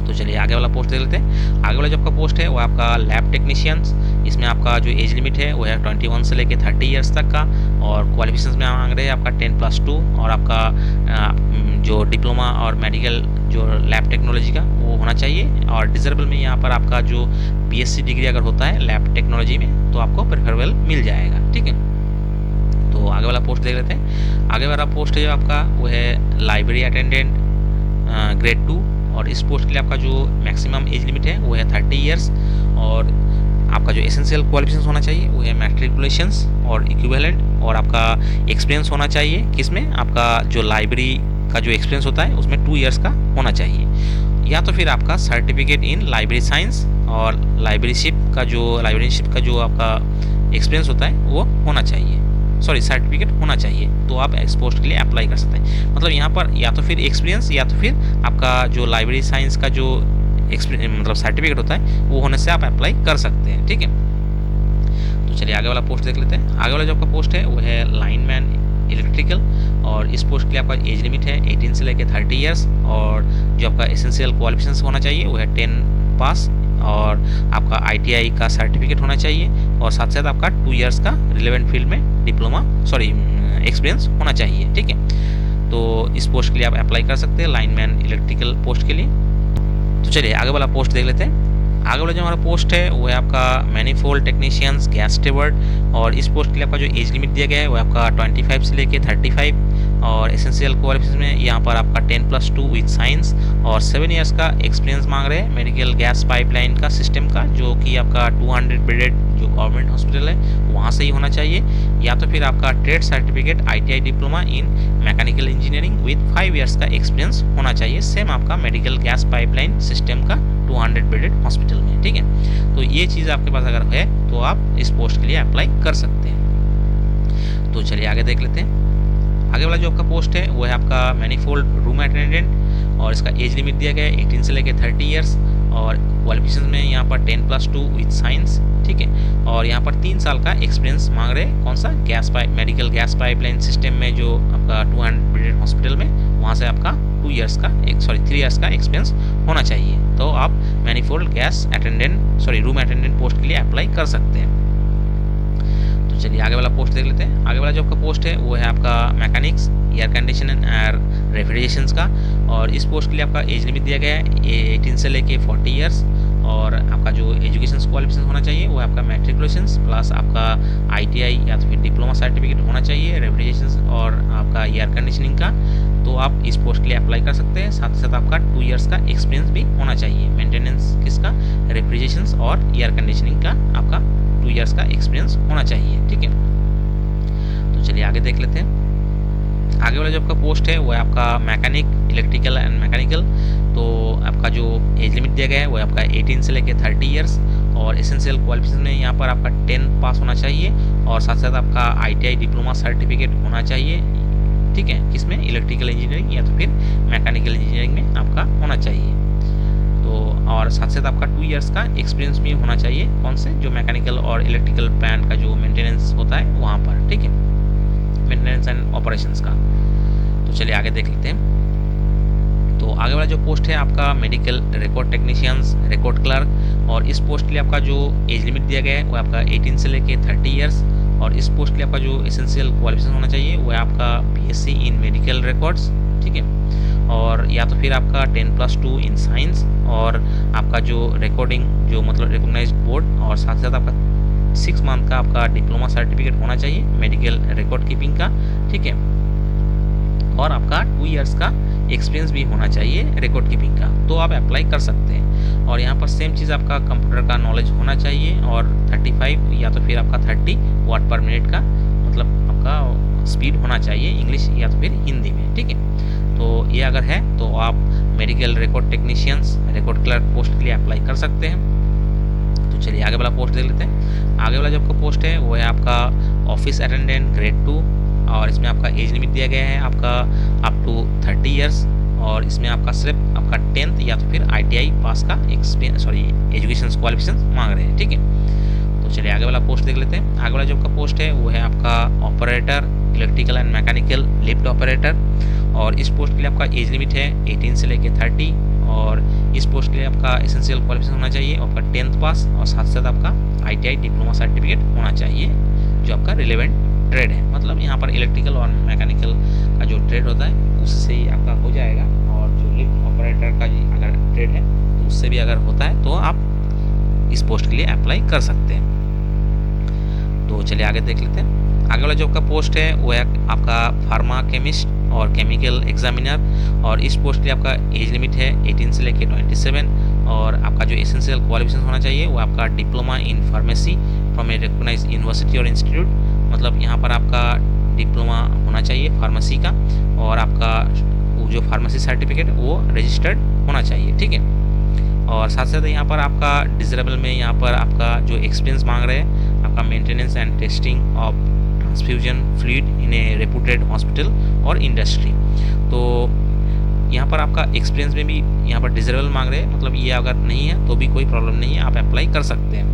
तो चलिए आगे वाला पोस्ट देख लेते हैं। आगे वाला जो आपका पोस्ट है वो आपका लैब टेक्नीशियंस। इसमें आपका जो एज लिमिट है वो है 21 से लेकर 30 ईयर्स तक का। और क्वालिफिकेशन में मांग रहे हैं आपका 10+2 और आपका जो डिप्लोमा और मेडिकल जो लैब टेक्नोलॉजी का वो होना चाहिए। और डिजरेबल में यहाँ पर आपका जो BSc डिग्री अगर होता है लैब टेक्नोलॉजी में तो आपको प्रेफरेबल मिल जाएगा। ठीक है, तो आगे वाला पोस्ट देख लेते हैं। आगे वाला पोस्ट है जो आपका वो है लाइब्रेरी अटेंडेंट ग्रेड 2। और इस पोस्ट के लिए आपका जो मैक्सिमम एज लिमिट है वो है 30 ईयर्स। और आपका जो एसेंशियल क्वालिफिकेशन होना चाहिए वो है मैट्रिकुलेशंस और इक्विवेलेंट। और आपका एक्सपीरियंस होना चाहिए किसमें, आपका जो लाइब्रेरी का जो एक्सपीरियंस होता है उसमें 2 ईयर्स का होना चाहिए। या तो फिर आपका सर्टिफिकेट इन लाइब्रेरी साइंस और लाइब्रेरीशिप का जो आपका एक्सपीरियंस होता है वो होना चाहिए, सर्टिफिकेट होना चाहिए, तो आप इस पोस्ट के लिए अप्लाई कर सकते हैं। मतलब यहाँ पर या तो फिर एक्सपीरियंस या तो फिर आपका जो लाइब्रेरी साइंस का जो मतलब सर्टिफिकेट होता है वो होने से आप अप्लाई कर सकते हैं। ठीक है, तो चलिए आगे वाला पोस्ट देख लेते हैं। आगे वाला जो आपका पोस्ट है वो है लाइनमैन इलेक्ट्रिकल। और इस पोस्ट के लिए आपका एज लिमिट है 18 से लेकर 30 ईयर्स। और जो आपका एसेंशियल क्वालिफिकेशन होना चाहिए वो है 10 पास। और आपका ITI का सर्टिफिकेट होना चाहिए। और साथ साथ आपका 2 ईयर्स का रिलेवेंट फील्ड में एक्सपीरियंस होना चाहिए। ठीक है, तो इस पोस्ट के लिए आप अप्लाई कर सकते हैं लाइनमैन इलेक्ट्रिकल पोस्ट के लिए। तो चलिए आगे वाला पोस्ट देख लेते हैं। आगे वाला जो हमारा पोस्ट है वो है आपका मैनीफोल्ड टेक्नीशियंस गैस स्टेवर्ड। और इस पोस्ट के लिए आपका जो एज लिमिट दिया गया है वो आपका 25 से लेकर 35। और एसेंशियल क्वालिफिकेशन में यहाँ पर आपका 10+2 विथ साइंस और 7 ईयर्स का एक्सपीरियंस मांग रहे हैं मेडिकल गैस पाइपलाइन का सिस्टम का, जो कि आपका 200 बेडेड जो गवर्नमेंट हॉस्पिटल है वहाँ से ही होना चाहिए। या तो फिर आपका trade certificate ITI diploma in mechanical engineering with 5 years का एक्सपीरियंस होना चाहिए, सेम आपका मेडिकल गैस पाइपलाइन सिस्टम का 200 बेडेड हॉस्पिटल में। ठीक है, तो ये चीज़ आपके पास अगर है तो आप इस पोस्ट के लिए अप्लाई कर सकते हैं। तो चलिए आगे देख लेते हैं। आगे वाला जो आपका पोस्ट है वो है आपका मैनीफोल्ड रूम अटेंडेंट। और इसका एज लिमिट दिया गया है 18 से लेकर 30 ईयर्स। और क्वालिफिकेशन में यहाँ पर 10+2 विथ साइंस। ठीक है, और यहाँ पर 3 साल का एक्सपीरियंस मांग रहे हैं कौन सा, मेडिकल गैस पाइपलाइन सिस्टम में जो आपका 200 बेडेड हॉस्पिटल में वहाँ से आपका 3 ईयर्स का एक्सपीरियंस होना चाहिए। तो आप मैनीफोल्ड रूम अटेंडेंट पोस्ट के लिए अप्लाई कर सकते हैं। तो चलिए आगे वाला पोस्ट देख लेते हैं। आगे वाला जो आपका पोस्ट है वो है आपका मैकेनिक्स एयर कंडीशनिंग एयर रेफ्रिजरेशंस का। और इस पोस्ट के लिए आपका एज लिमिट दिया गया है 18 से लेके 40 ईयर्स। और आपका जो एजुकेशन क्वालिफिकेशन होना चाहिए वो आपका मैट्रिकुलेशन प्लस आपका ITI या तो फिर डिप्लोमा सर्टिफिकेट होना चाहिए, रेफ्रिजरेशन और आपका एयर कंडीशनिंग का। तो आप इस पोस्ट के लिए अप्लाई कर सकते हैं। साथ ही साथ आपका 2 इयर्स का एक्सपीरियंस भी होना चाहिए, मेंटेनेंस किसका, रेफ्रिजरेशन और एयर कंडीशनिंग का आपका 2 इयर्स का एक्सपीरियंस होना चाहिए। ठीक है, तो चलिए आगे देख लेते हैं। आगे वाला जो आपका पोस्ट है वो है आपका मैकेनिक, इलेक्ट्रिकल एंड मैकेनिकल। तो आपका जो एज लिमिट दिया गया है वो है आपका 18 से लेकर 30 इयर्स और एसेंशियल क्वालिफिकेशन में यहाँ पर आपका 10 पास होना चाहिए और साथ साथ आपका ITI डिप्लोमा सर्टिफिकेट होना चाहिए। ठीक है, किसमें, इलेक्ट्रिकल इंजीनियरिंग या तो फिर मैकेनिकल इंजीनियरिंग में आपका होना चाहिए। तो और साथ साथ आपका 2 इयर्स का एक्सपीरियंस भी होना चाहिए, कौन से, जो मैकेनिकल और इलेक्ट्रिकल प्लांट का जो मेंटेनेंस होता है वहाँ पर। ठीक है, मेंटेनेंस एंड ऑपरेशंस का। तो चलिए आगे देख लेते हैं। तो आगे वाला जो पोस्ट है आपका medical record technicians, record clerk. और इस पोस्ट के लिए आपका जो एज लिमिट दिया गया है वो आपका 18 से लेके 30 इयर्स और इस पोस्ट के लिए आपका जो एसेंशियल क्वालिफिकेशन होना चाहिए वो है आपका BSc इन मेडिकल रिकॉर्ड्स। ठीक है, और या तो फिर आपका 10+2 इन साइंस और आपका जो रिकॉर्डिंग जो मतलब रिकॉग्नाइज्ड बोर्ड और साथ साथ आपका 6 मंथ का आपका डिप्लोमा सर्टिफिकेट होना चाहिए मेडिकल रिकॉर्ड कीपिंग का। ठीक है, और आपका 2 इयर्स का एक्सपीरियंस भी होना चाहिए रिकॉर्ड कीपिंग का। तो आप अप्लाई कर सकते हैं। और यहाँ पर सेम चीज़ आपका कंप्यूटर का नॉलेज होना चाहिए और 35 या तो फिर आपका 30 वाट पर मिनट का मतलब आपका स्पीड होना चाहिए इंग्लिश या तो फिर हिंदी में। ठीक है, तो ये अगर है तो आप medical record technicians, record clerk post के लिए अप्लाई कर सकते हैं। तो चलिए आगे वाला पोस्ट देख लेते हैं। आगे वाला जो आपका पोस्ट है वो है आपका ऑफिस अटेंडेंट ग्रेड 2 और इसमें आपका एज लिमिट दिया गया है आपका अप टू 30 इयर्स और इसमें आपका सिर्फ आपका 10th या तो फिर ITI पास का एजुकेशन क्वालिफिकेशन मांग रहे हैं। ठीक है, तो चलिए आगे वाला पोस्ट देख लेते हैं। आगे वाला जो आपका पोस्ट है वो है आपका operator, electrical and mechanical lift operator और इस पोस्ट के लिए आपका एज लिमिट है 18 से लेकर 30 और इस पोस्ट के लिए आपका एसेंशियल क्वालिफिकेशन होना चाहिए आपका 10th पास और साथ साथ आपका ITI डिप्लोमा सर्टिफिकेट होना चाहिए जो आपका रिलेवेंट ट्रेड है। मतलब यहाँ पर इलेक्ट्रिकल और मैकेनिकल का जो ट्रेड होता है उससे ही आपका हो जाएगा और जो लिफ्ट ऑपरेटर का अगर ट्रेड है तो उससे भी अगर होता है तो आप इस पोस्ट के लिए अप्लाई कर सकते हैं। तो चलिए आगे देख लेते हैं। आगे वाला जो आपका पोस्ट है वो है आपका फार्मा केमिस्ट और केमिकल एग्जामिनर और इस पोस्ट के लिए आपका एज लिमिट है 18 से लेकर 27 और आपका जो एसेंशियल क्वालिफिकेशन होना चाहिए वो आपका diploma in pharmacy from a recognised university और इंस्टीट्यूट। मतलब यहाँ पर आपका डिप्लोमा होना चाहिए फार्मेसी का और आपका वो जो फार्मेसी सर्टिफिकेट वो रजिस्टर्ड होना चाहिए। ठीक है, और साथ साथ यहाँ पर आपका डिजरेबल में यहाँ पर आपका जो एक्सपीरियंस मांग रहे हैं आपका maintenance and testing of transfusion fluid in A reputed hospital और इंडस्ट्री। तो यहाँ पर आपका एक्सपीरियंस में भी यहाँ पर डिजरेबल मांग रहे हैं, मतलब ये अगर नहीं है तो भी कोई प्रॉब्लम नहीं है, आप अप्लाई कर सकते हैं।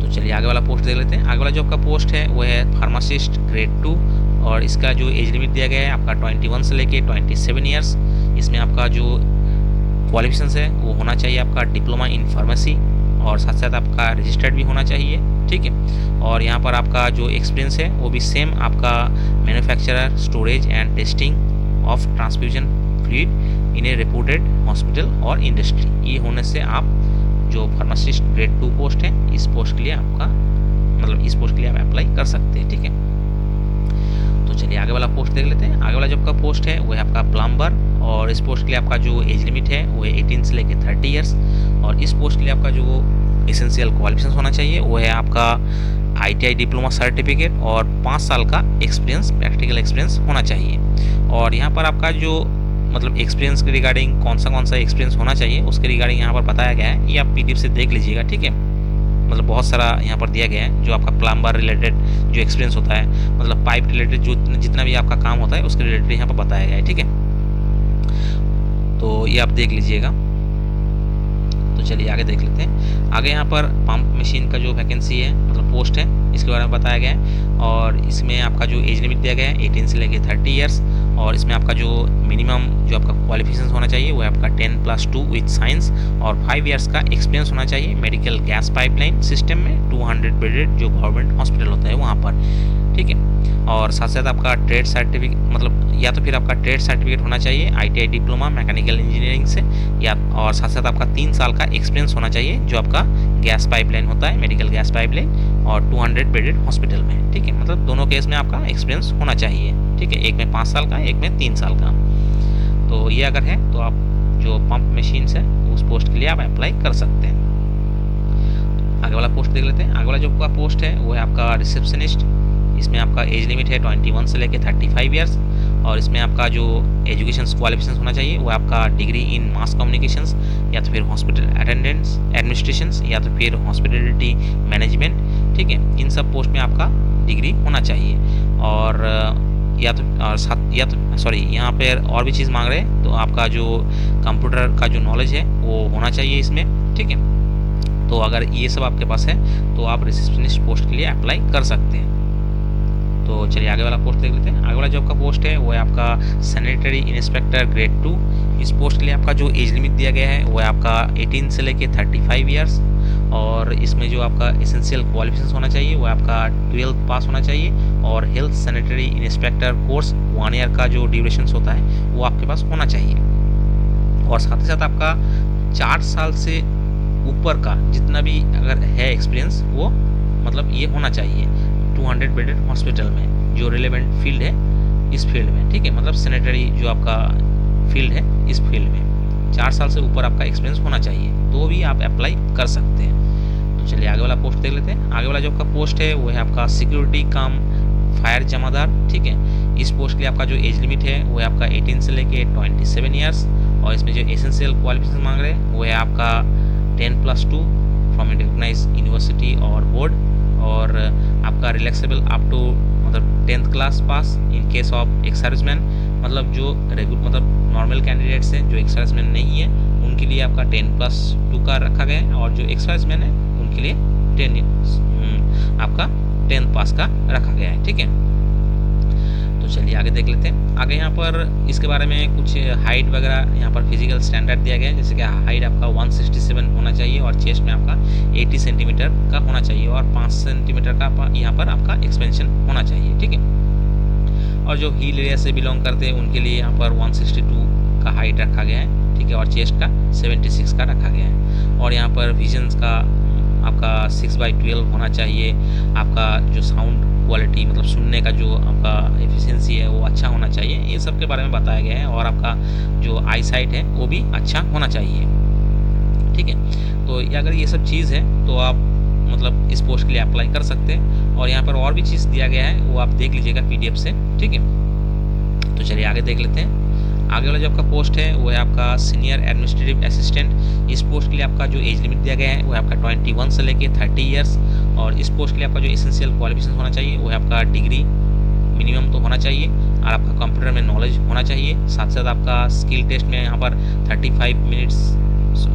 तो चलिए आगे वाला पोस्ट देख लेते हैं। आगे वाला जो आपका पोस्ट है वो है फार्मासिस्ट ग्रेड 2 और इसका जो एज लिमिट दिया गया है आपका 21 से लेके 27 ईयर्स। इसमें आपका जो क्वालिफिकेशन है वो होना चाहिए आपका डिप्लोमा इन फार्मेसी और साथ साथ आपका रजिस्टर्ड भी होना चाहिए। ठीक है, और यहाँ पर आपका जो एक्सपीरियंस है वो भी सेम आपका manufacturer, storage and testing of transfusion fluid in A reputed hospital और इंडस्ट्री। ये होने से आप जो फार्मासिस्ट ग्रेड 2 पोस्ट है इस पोस्ट के लिए आपका मतलब इस पोस्ट के लिए आप अप्लाई कर सकते हैं। ठीक है, तो चलिए आगे वाला पोस्ट देख लेते हैं। आगे वाला जो आपका पोस्ट है वो है आपका प्लम्बर और इस पोस्ट के लिए आपका जो एज लिमिट है वो है 18 से लेकर 30 इयर्स और इस पोस्ट के लिए आपका जो एसेंशियल क्वालिफिकेशन होना चाहिए वो है आपका ITI डिप्लोमा सर्टिफिकेट और 5 साल का एक्सपीरियंस, प्रैक्टिकल एक्सपीरियंस होना चाहिए। और यहाँ पर आपका जो मतलब एक्सपीरियंस के रिगार्डिंग कौन सा एक्सपीरियंस होना चाहिए उसके रिगार्डिंग यहाँ पर बताया गया है, ये आप PDF से देख लीजिएगा। ठीक है, मतलब बहुत सारा यहाँ पर दिया गया है जो आपका प्लम्बर रिलेटेड जो एक्सपीरियंस होता है, मतलब पाइप रिलेटेड जो जितना भी आपका काम होता है उसके रिलेटेड यहाँ पर बताया गया है। ठीक है, तो ये आप देख लीजिएगा। तो चलिए आगे देख लेते हैं। आगे यहाँ पर पंप मशीन का जो वैकेंसी है मतलब पोस्ट है इसके बारे में बताया गया है और इसमें आपका जो एज लिमिट दिया गया है 18 से लेकर 30 इयर्स और इसमें आपका जो मिनिमम जो आपका क्वालिफिकेशन होना चाहिए वो है आपका 10+2 विथ साइंस और 5 इयर्स का एक्सपीरियंस होना चाहिए मेडिकल गैस पाइपलाइन सिस्टम में 200 बेडेड जो गवर्नमेंट हॉस्पिटल होता है वहाँ पर। ठीक है, और साथ साथ आपका ट्रेड सर्टिफिकेट, मतलब या तो फिर आपका ट्रेड सर्टिफिकेट होना चाहिए ITI डिप्लोमा मैकेनिकल इंजीनियरिंग से, या और साथ साथ आपका 3 साल का एक्सपीरियंस होना चाहिए जो आपका गैस पाइपलाइन होता है, मेडिकल गैस पाइपलाइन और 200 बेडेड हॉस्पिटल में, ठीक है। मतलब दोनों केस में आपका एक्सपीरियंस होना चाहिए, ठीक है। एक में 5 साल का, एक में 3 साल का। तो ये अगर है तो आप जो पंप मशीन्स है उस पोस्ट के लिए आप अप्लाई कर सकते हैं। आगे वाला पोस्ट देख लेते हैं। आगे वाला जो आपका पोस्ट है वो है आपका रिसेप्शनिस्ट। इसमें आपका एज लिमिट है 21 से लेकर 35 ईयर्स, और इसमें आपका जो एजुकेशन क्वालिफिकेशन होना चाहिए वो आपका डिग्री इन मास कम्युनिकेशंस, या तो फिर हॉस्पिटल अटेंडेंस एडमिनिस्ट्रेशंस, या तो फिर हॉस्पिटलिटी मैनेजमेंट, ठीक है। इन सब पोस्ट में आपका डिग्री होना चाहिए। और या तो सॉरी, यहाँ पर और भी चीज़ मांग रहे हैं, तो आपका जो कंप्यूटर का जो नॉलेज है वो होना चाहिए इसमें, ठीक है। तो अगर ये सब आपके पास है तो आप रिसेप्शनिस्ट पोस्ट के लिए अप्लाई कर सकते हैं। तो चलिए आगे वाला पोस्ट देख लेते हैं। आगे वाला जो आपका पोस्ट है वो है आपका सैनिटरी इंस्पेक्टर ग्रेड 2। इस पोस्ट के लिए आपका जो एज लिमिट दिया गया है वो है आपका 18 से लेके 35 ईयर्स, और इसमें जो आपका एसेंशियल क्वालिफिकेशन होना चाहिए वो आपका 12th पास होना चाहिए, और health sanitary inspector course 1 year का जो ड्यूरेशन होता है वो आपके पास होना चाहिए। और साथ ही साथ आपका 4 साल से ऊपर का जितना भी अगर है एक्सपीरियंस वो मतलब ये होना चाहिए 200 बेडेड हॉस्पिटल में, जो रिलेवेंट फील्ड है इस फील्ड में, ठीक है। मतलब सैनिटरी जो आपका फील्ड है इस फील्ड में 4 साल से ऊपर आपका एक्सपीरियंस होना चाहिए, तो भी आप अप्लाई कर सकते हैं। तो चलिए आगे वाला पोस्ट देख लेते हैं। आगे वाला जो आपका पोस्ट है वो है आपका सिक्योरिटी कम फायर जमादार, ठीक है। इस पोस्ट के लिए आपका जो एज लिमिट है वो है आपका 18 से लेके 27 ईयर्स, और इसमें जो एसेंशियल क्वालिफिकेशन मांग रहे हैं वो है आपका 10+2 फ्रॉम रिकॉग्नाइज यूनिवर्सिटी और बोर्ड, और आपका रिलैक्सेबल अप टू मतलब 10th class pass in case of ex serviceman. मतलब जो मतलब नॉर्मल कैंडिडेट्स हैं जो एक्स सर्विसमैन नहीं है उनके लिए आपका 10+2 का रखा गया है, और जो एक्स सर्विसमैन है उनके लिए आपका 10th पास का रखा गया है, ठीक है। तो चलिए आगे देख लेते हैं। आगे यहाँ पर इसके बारे में कुछ हाइट वगैरह यहाँ पर फिजिकल स्टैंडर्ड दिया गया है, जैसे कि हाइट आपका 167 होना चाहिए, और चेस्ट में आपका 80 सेंटीमीटर का होना चाहिए, और 5 सेंटीमीटर का यहाँ पर आपका एक्सपेंशन होना चाहिए, ठीक है। और जो हिल एरिया से बिलोंग करते हैं उनके लिए यहाँ पर 162 का हाइट रखा गया है, ठीक है, और चेस्ट का 76 का रखा गया है। और यहाँ पर विजन्स का आपका 6/12 होना चाहिए। आपका जो साउंड क्वालिटी मतलब सुनने का जो आपका एफिशिएंसी है वो अच्छा होना चाहिए, ये सब के बारे में बताया गया है। और आपका जो आई साइट है वो भी अच्छा होना चाहिए, ठीक है। तो अगर ये सब चीज़ है तो आप मतलब इस पोस्ट के लिए अप्लाई कर सकते हैं। और यहाँ पर और भी चीज़ दिया गया है वो आप देख लीजिएगा PDF से, ठीक है। तो चलिए आगे देख लेते हैं। आगे वाला जो आपका पोस्ट है वो है आपका सीनियर एडमिनिस्ट्रेटिव असिस्टेंट। इस पोस्ट के लिए आपका जो एज लिमिट दिया गया है वो है आपका 21 से लेके 30 ईयर्स, और इस पोस्ट के लिए आपका जो एसेंशियल क्वालिफिकेशन होना चाहिए वो है आपका डिग्री मिनिमम तो होना चाहिए, और आपका कंप्यूटर में नॉलेज होना चाहिए। साथ साथ आपका स्किल टेस्ट में यहाँ पर 35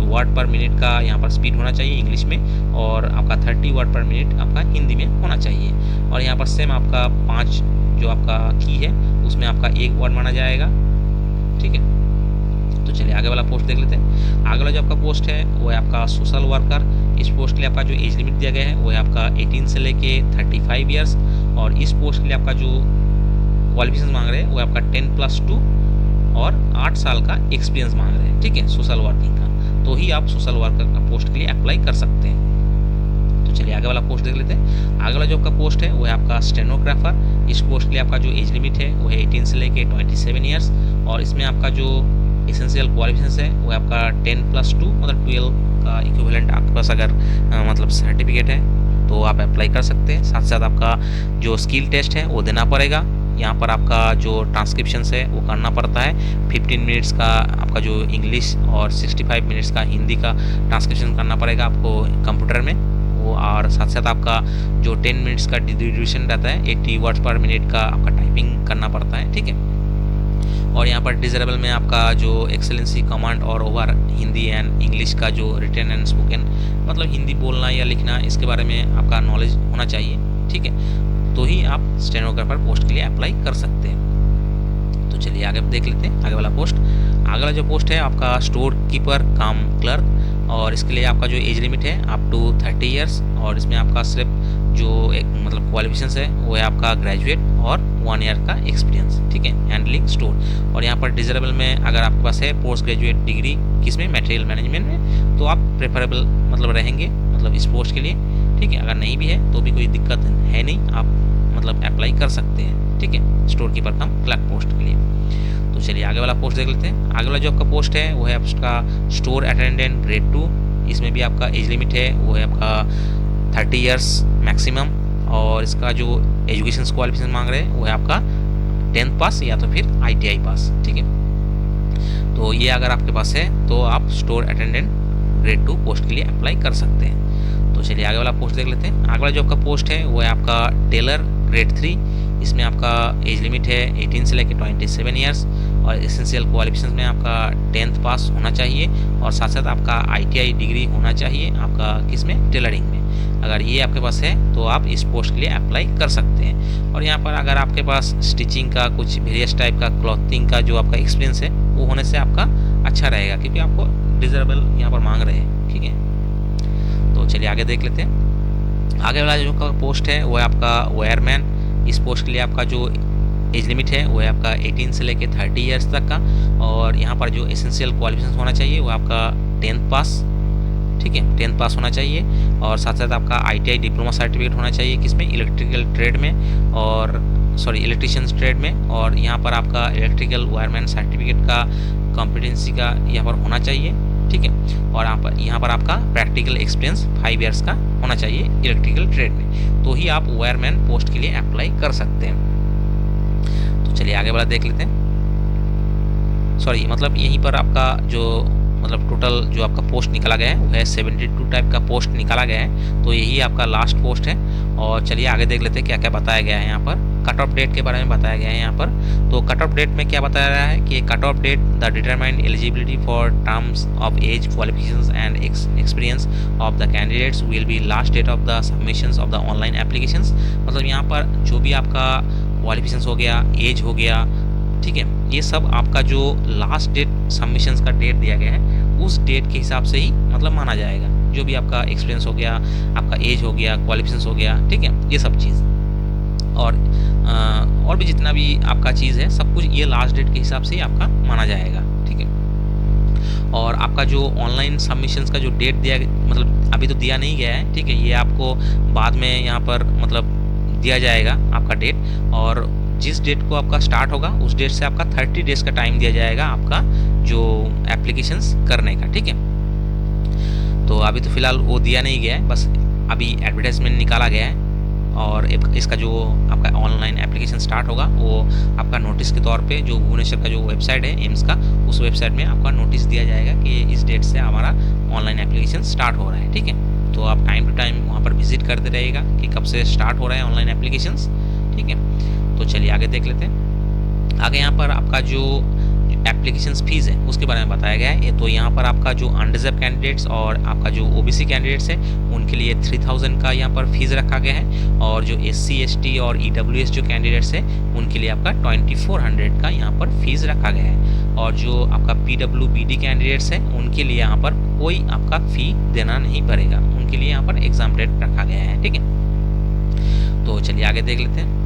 वर्ड पर मिनट का यहाँ पर स्पीड होना चाहिए इंग्लिश में, और आपका 30 वर्ड पर मिनट आपका हिंदी में होना चाहिए। और यहाँ पर सेम आपका 5 जो आपका की है उसमें आपका 1 वर्ड माना जाएगा, ठीक है। तो चलिए आगे वाला पोस्ट देख लेते हैं। आगे वाला जो आपका पोस्ट है वो है आपका सोशल वर्कर। इस पोस्ट के लिए आपका जो एज लिमिट दिया गया है वो है आपका 18 से लेके 35 ईयर्स, और इस पोस्ट के लिए आपका जो क्वालिफिकेशन मांग रहे हैं वो है आपका 10+2 और 8 साल का एक्सपीरियंस मांग रहे हैं, ठीक है, सोशल वर्किंग का। तो ही आप सोशल वर्कर का पोस्ट के लिए अप्लाई कर सकते हैं। तो चलिए आगे वाला पोस्ट देख लेते हैं। आगे वाला जो आपका पोस्ट है वो है आपका स्टेनोग्राफर। इस पोस्ट के लिए आपका जो एज लिमिट है वो है 18 से लेके 27 ईयर्स, और इसमें आपका जो एसेंशियल क्वालिफिकेशन है वो है आपका 10+2 मतलब 12 का इक्विवेलेंट आपके पास अगर मतलब सर्टिफिकेट है तो आप अप्लाई कर सकते हैं। साथ साथ आपका जो स्किल टेस्ट है वो देना पड़ेगा। यहाँ पर आपका जो ट्रांसक्रिप्शन है वो करना पड़ता है। 15 मिनट्स का आपका जो इंग्लिश और 65 मिनट्स का हिंदी का ट्रांसक्रिप्शन करना पड़ेगा आपको कंप्यूटर में वो, और साथ साथ आपका जो 10 मिनट्स का ड्यूरेशन रहता है 80 वर्ड्स पर मिनट का आपका टाइपिंग करना पड़ता है, ठीक है। और यहाँ पर डिजरेबल में आपका जो एक्सेलेंसी कमांड और ओवर हिंदी एंड इंग्लिश का जो रिटन एंड स्पोकन मतलब हिंदी बोलना या लिखना इसके बारे में आपका नॉलेज होना चाहिए, ठीक है, तो ही आप स्टेनोग्राफर पोस्ट के लिए अप्लाई कर सकते हैं। तो चलिए आगे देख लेते हैं आगे वाला पोस्ट। आगे वाला जो पोस्ट है आपका स्टोर कीपर कम क्लर्क, और इसके लिए आपका जो एज लिमिट है अप टू 30 ईयर्स, और इसमें आपका सिर्फ जो एक मतलब क्वालिफिकेशन है वो है आपका ग्रेजुएट, और 1 ईयर का एक्सपीरियंस, ठीक है, हैंडलिंग स्टोर। और यहाँ पर डिजरेबल में अगर आपके पास है पोस्ट ग्रेजुएट डिग्री किसमें, मटेरियल मैनेजमेंट में, तो आप प्रेफरेबल मतलब रहेंगे मतलब इस पोस्ट के लिए, ठीक है। अगर नहीं भी है तो भी कोई दिक्कत है नहीं, आप मतलब अप्लाई कर सकते हैं, ठीक है, स्टोर कीपर कम क्लर्क पोस्ट के लिए। तो चलिए आगे वाला पोस्ट देख लेते हैं। आगे वाला जो आपका पोस्ट है वो है आपका स्टोर अटेंडेंट ग्रेड 2। इसमें भी आपका एज लिमिट है वो है आपका 30 ईयर्स मैक्सिमम, और इसका जो एजुकेशन क्वालिफिकेशन मांग रहे हैं वो है आपका 10th पास या तो फिर ITI पास, ठीक है। तो ये अगर आपके पास है तो आप स्टोर अटेंडेंट ग्रेड 2 पोस्ट के लिए अप्लाई कर सकते हैं। तो चलिए आगे वाला पोस्ट देख लेते हैं। आगे वाला जो आपका पोस्ट है वो है आपका टेलर ग्रेड 3। इसमें आपका एज लिमिट है 18 से लेकर 27 ईयर्स, और एसेंशियल क्वालिफिकेशन में आपका 10th पास होना चाहिए, और साथ साथ आपका ITI डिग्री होना चाहिए आपका किसमें, टेलरिंग में। अगर ये आपके पास है तो आप इस पोस्ट के लिए अप्लाई कर सकते हैं। और यहाँ पर अगर आपके पास स्टिचिंग का कुछ वेरियस टाइप का क्लॉथिंग का जो आपका एक्सपीरियंस है वो होने से आपका अच्छा रहेगा, क्योंकि आपको डिजरेबल यहाँ पर मांग रहे हैं, ठीक है। तो चलिए आगे देख लेते हैं। आगे वाला जो का पोस्ट है वो है आपका वायरमैन। इस पोस्ट के लिए आपका जो एज लिमिट है वो है आपका 18 से लेकर 30 ईयर्स तक का, और यहाँ पर जो एसेंशियल क्वालिफिकेशन होना चाहिए वो आपका 10th पास, ठीक है, 10th पास होना चाहिए, और साथ साथ आपका ITI डिप्लोमा सर्टिफिकेट होना चाहिए किसमें, इलेक्ट्रिकल ट्रेड में, और इलेक्ट्रिशियन ट्रेड में। और यहाँ पर आपका इलेक्ट्रिकल वायरमैन सर्टिफिकेट का कॉम्पिटेंसी का यहाँ पर होना चाहिए, ठीक है। और यहाँ पर आपका प्रैक्टिकल एक्सपीरियंस 5 ईयर्स का होना चाहिए इलेक्ट्रिकल ट्रेड में, तो ही आप वायरमैन पोस्ट के लिए अप्लाई कर सकते हैं। तो चलिए आगे वाला देख लेते हैं। मतलब यहीं पर आपका जो मतलब टोटल जो आपका पोस्ट निकाला गया है वो है 72 टाइप का पोस्ट निकाला गया है, तो यही आपका लास्ट पोस्ट है। और चलिए आगे देख लेते हैं क्या क्या बताया गया है। यहाँ पर कट ऑफ डेट के बारे में बताया गया है यहाँ पर। तो कट ऑफ डेट में क्या बताया गया है कि cut off date the determined eligibility for terms of age qualifications and experience of the candidates will be last date of the submissions of the online applications. मतलब यहाँ पर जो भी आपका क्वालिफिकेशंस हो गया, एज हो गया, ठीक है, ये सब आपका जो लास्ट डेट सबमिशंस का डेट दिया गया है उस डेट के हिसाब से ही मतलब माना जाएगा। जो भी आपका एक्सपीरियंस हो गया, आपका एज हो गया, क्वालिफिकेशंस हो गया, ठीक है, ये सब चीज़ और भी जितना भी आपका चीज़ है सब कुछ ये लास्ट डेट के हिसाब से ही आपका माना जाएगा, ठीक है। और आपका जो ऑनलाइन सबमिशंस का जो डेट दिया मतलब अभी तो दिया नहीं गया है, ठीक है, ये आपको बाद में यहाँ पर मतलब दिया जाएगा आपका डेट। और जिस डेट को आपका स्टार्ट होगा उस डेट से आपका 30 डेज का टाइम दिया जाएगा आपका जो एप्लीकेशंस करने का, ठीक है। तो अभी तो फिलहाल वो दिया नहीं गया है, बस अभी एडवर्टाइजमेंट निकाला गया है, और इसका जो आपका ऑनलाइन एप्लीकेशन स्टार्ट होगा वो आपका नोटिस के तौर पे जो भुवनेश्वर का जो वेबसाइट है एम्स का, उस वेबसाइट में आपका नोटिस दिया जाएगा कि इस डेट से हमारा ऑनलाइन एप्लीकेशन स्टार्ट हो रहा है, ठीक है। तो आप टाइम टू टाइम वहाँ पर विजिट करते रहिएगा कि कब से स्टार्ट हो रहा है ऑनलाइन एप्लीकेशंस, ठीक है। तो चलिए आगे देख लेते हैं। आगे यहाँ पर आपका जो एप्लीकेशंस फीस है उसके बारे में बताया गया है। तो यहाँ पर आपका जो अनरिजर्व कैंडिडेट्स और आपका जो OBC कैंडिडेट्स है उनके लिए 3000 का यहाँ पर फीस रखा गया है, और जो SC ST और EWS जो कैंडिडेट्स है उनके लिए आपका 2400 का यहाँ पर फीस रखा गया है। और जो आपका PWBD कैंडिडेट्स है उनके लिए यहाँ पर कोई आपका फ़ी देना नहीं पड़ेगा, उनके लिए यहाँ पर एग्जाम डेट रखा गया है, ठीक है। तो चलिए आगे देख लेते हैं।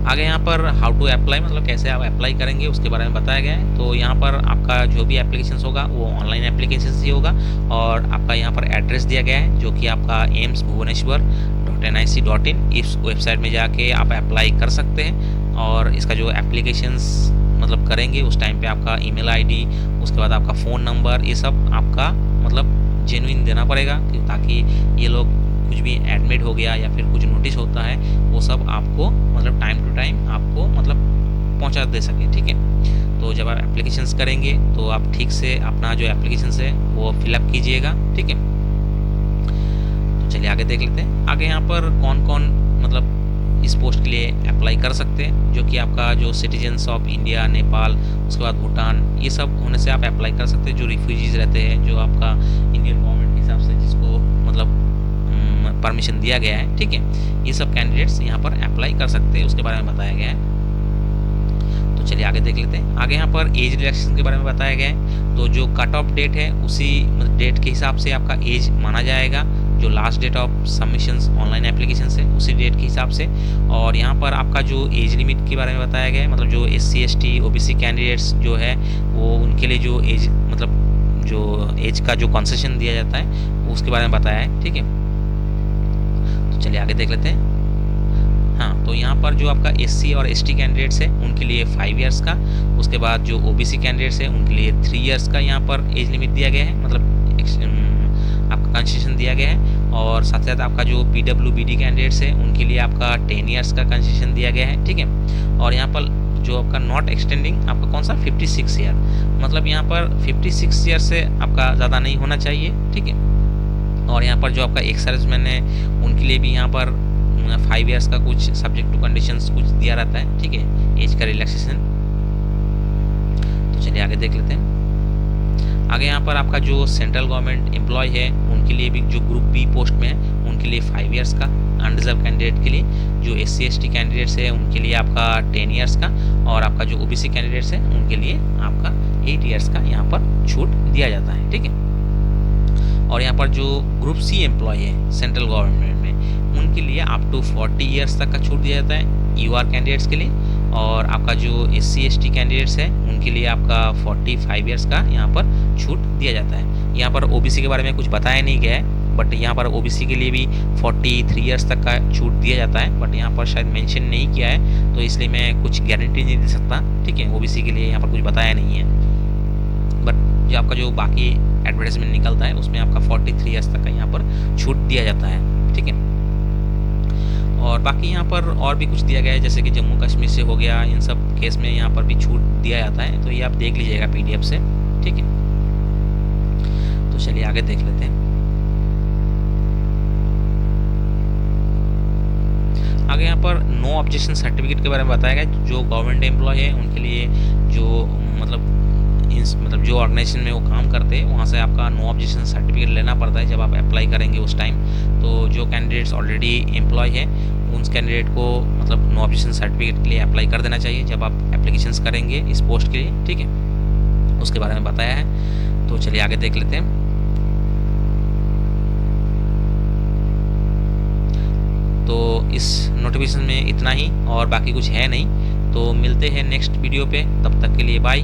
आगे यहाँ पर हाउ टू अप्लाई मतलब कैसे आप अप्लाई करेंगे उसके बारे में बताया गया है। तो यहाँ पर आपका जो भी एप्लीकेशंस होगा वो ऑनलाइन एप्लीकेशंस ही होगा, और आपका यहाँ पर एड्रेस दिया गया है जो कि आपका AIMSBhubaneswar.nic.in। इस वेबसाइट में जाके आप अप्लाई कर सकते हैं, और इसका जो एप्लीकेशंस मतलब करेंगे उस टाइम पे आपका ईमेल ID, उसके बाद आपका फ़ोन नंबर, ये सब आपका मतलब जेन्युइन देना पड़ेगा, ताकि ये लोग कुछ भी एडमिट हो गया या फिर कुछ नोटिस होता है वो सब आपको मतलब टाइम टू टाइम आपको मतलब पहुंचा दे सके, ठीक है। तो जब आप एप्लीकेशंस करेंगे तो आप ठीक से अपना जो एप्लीकेशंस है वो फिलअप कीजिएगा, ठीक है। तो चलिए आगे देख लेते हैं। आगे यहाँ पर कौन कौन मतलब इस पोस्ट के लिए अप्लाई कर सकते हैं, जो कि आपका जो सिटीजन्स ऑफ इंडिया, नेपाल, उसके बाद भूटान, ये सब होने से आप अप्लाई कर सकते हैं। जो रिफ्यूजीज़ रहते हैं, जो आपका इंडियन गवर्नमेंट के हिसाब से जिसको मतलब परमिशन दिया गया है, ठीक है, ये सब कैंडिडेट्स यहाँ पर अप्लाई कर सकते हैं, उसके बारे में बताया गया है। तो चलिए आगे देख लेते हैं। आगे यहाँ पर एज रिलैक्सेशन के बारे में बताया गया है। तो जो कट ऑफ डेट है उसी डेट के हिसाब से आपका एज माना जाएगा, जो last date of submissions online application से उसी डेट के हिसाब से। और यहाँ पर आपका जो एज लिमिट के बारे में बताया गया है, मतलब जो SC ST OBC कैंडिडेट्स जो है वो उनके लिए जो एज मतलब जो एज का जो कंसेशन दिया जाता है उसके बारे में बताया है। ठीक है, तो चलिए आगे देख लेते हैं। हाँ, तो यहाँ पर जो आपका SC और ST कैंडिडेट्स है उनके लिए 5 इयर्स का, उसके बाद जो OBC कैंडिडेट्स है उनके लिए 3 इयर्स का यहाँ पर एज लिमिट दिया गया है, मतलब आपका कंसेशन दिया गया है। और साथ साथ आपका जो PWBD कैंडिडेट्स है उनके लिए आपका 10 इयर्स का कंसेशन दिया गया है। ठीक है, और यहाँ पर जो आपका नॉट एक्सटेंडिंग आपका कौन सा 56 ईयर, मतलब यहाँ पर 56 ईयर से आपका ज़्यादा नहीं होना चाहिए। ठीक है, और यहाँ पर जो आपका एक्स सर्विसमैन है उनके लिए भी यहाँ पर 5 इयर्स का कुछ सब्जेक्ट टू कंडीशंस कुछ दिया रहता है। ठीक है, एज का रिलैक्सेशन। तो चलिए आगे देख लेते हैं। आगे यहाँ पर आपका जो सेंट्रल गवर्नमेंट एम्प्लॉय है उनके लिए भी जो ग्रुप बी पोस्ट में है उनके लिए 5 इयर्स का अनरिजर्व कैंडिडेट के लिए, जो SC ST कैंडिडेट्स है उनके लिए आपका 10 इयर्स का, और आपका जो OBC कैंडिडेट्स है उनके लिए आपका 8 इयर्स का यहाँ पर छूट दिया जाता है। ठीक है, और यहाँ पर जो ग्रुप C एम्प्लॉय है सेंट्रल गवर्नमेंट में उनके लिए अप टू 40 इयर्स तक का छूट दिया जाता है UR कैंडिडेट्स के लिए, और आपका जो SC ST कैंडिडेट्स है उनके लिए आपका 45 इयर्स का यहाँ पर छूट दिया जाता है। यहाँ पर OBC के बारे में कुछ बताया नहीं गया है, बट यहाँ पर OBC के लिए भी 43 इयर्स तक का छूट दिया जाता है, बट यहाँ पर शायद मेंशन नहीं किया है तो इसलिए मैं कुछ गारंटी नहीं दे सकता। ठीक है, OBC के लिए यहाँ पर कुछ बताया नहीं है, बट जो आपका जो बाकी एडवर्टाइजमेंट निकलता है उसमें आपका 43 इयर्स तक का यहाँ पर छूट दिया जाता है। ठीक है, और बाकी यहाँ पर और भी कुछ दिया गया है, जैसे कि जम्मू कश्मीर से हो गया, इन सब केस में यहाँ पर भी छूट दिया जाता है, तो ये आप देख लीजिएगा PDF से। ठीक है, तो चलिए आगे देख लेते हैं। आगे यहाँ पर नो ऑब्जेक्शन सर्टिफिकेट के बारे में बताया गया। जो गवर्नमेंट एम्प्लॉय है उनके लिए जो मतलब जो ऑर्गेनाइजेशन में वो काम करते हैं वहाँ से आपका नो ऑब्जेक्शन सर्टिफिकेट लेना पड़ता है जब आप अप्लाई करेंगे उस टाइम। तो जो कैंडिडेट्स ऑलरेडी एम्प्लॉय है उस कैंडिडेट को मतलब नो ऑब्जेक्शन सर्टिफिकेट के लिए अप्लाई कर देना चाहिए जब आप एप्लीकेशंस करेंगे इस पोस्ट के लिए। ठीक है, उसके बारे में बताया है। तो चलिए आगे देख लेते हैं। तो इस नोटिफिकेशन में इतना ही और बाकी कुछ है नहीं, तो मिलते हैं नेक्स्ट वीडियो पे, तब तक के लिए बाय।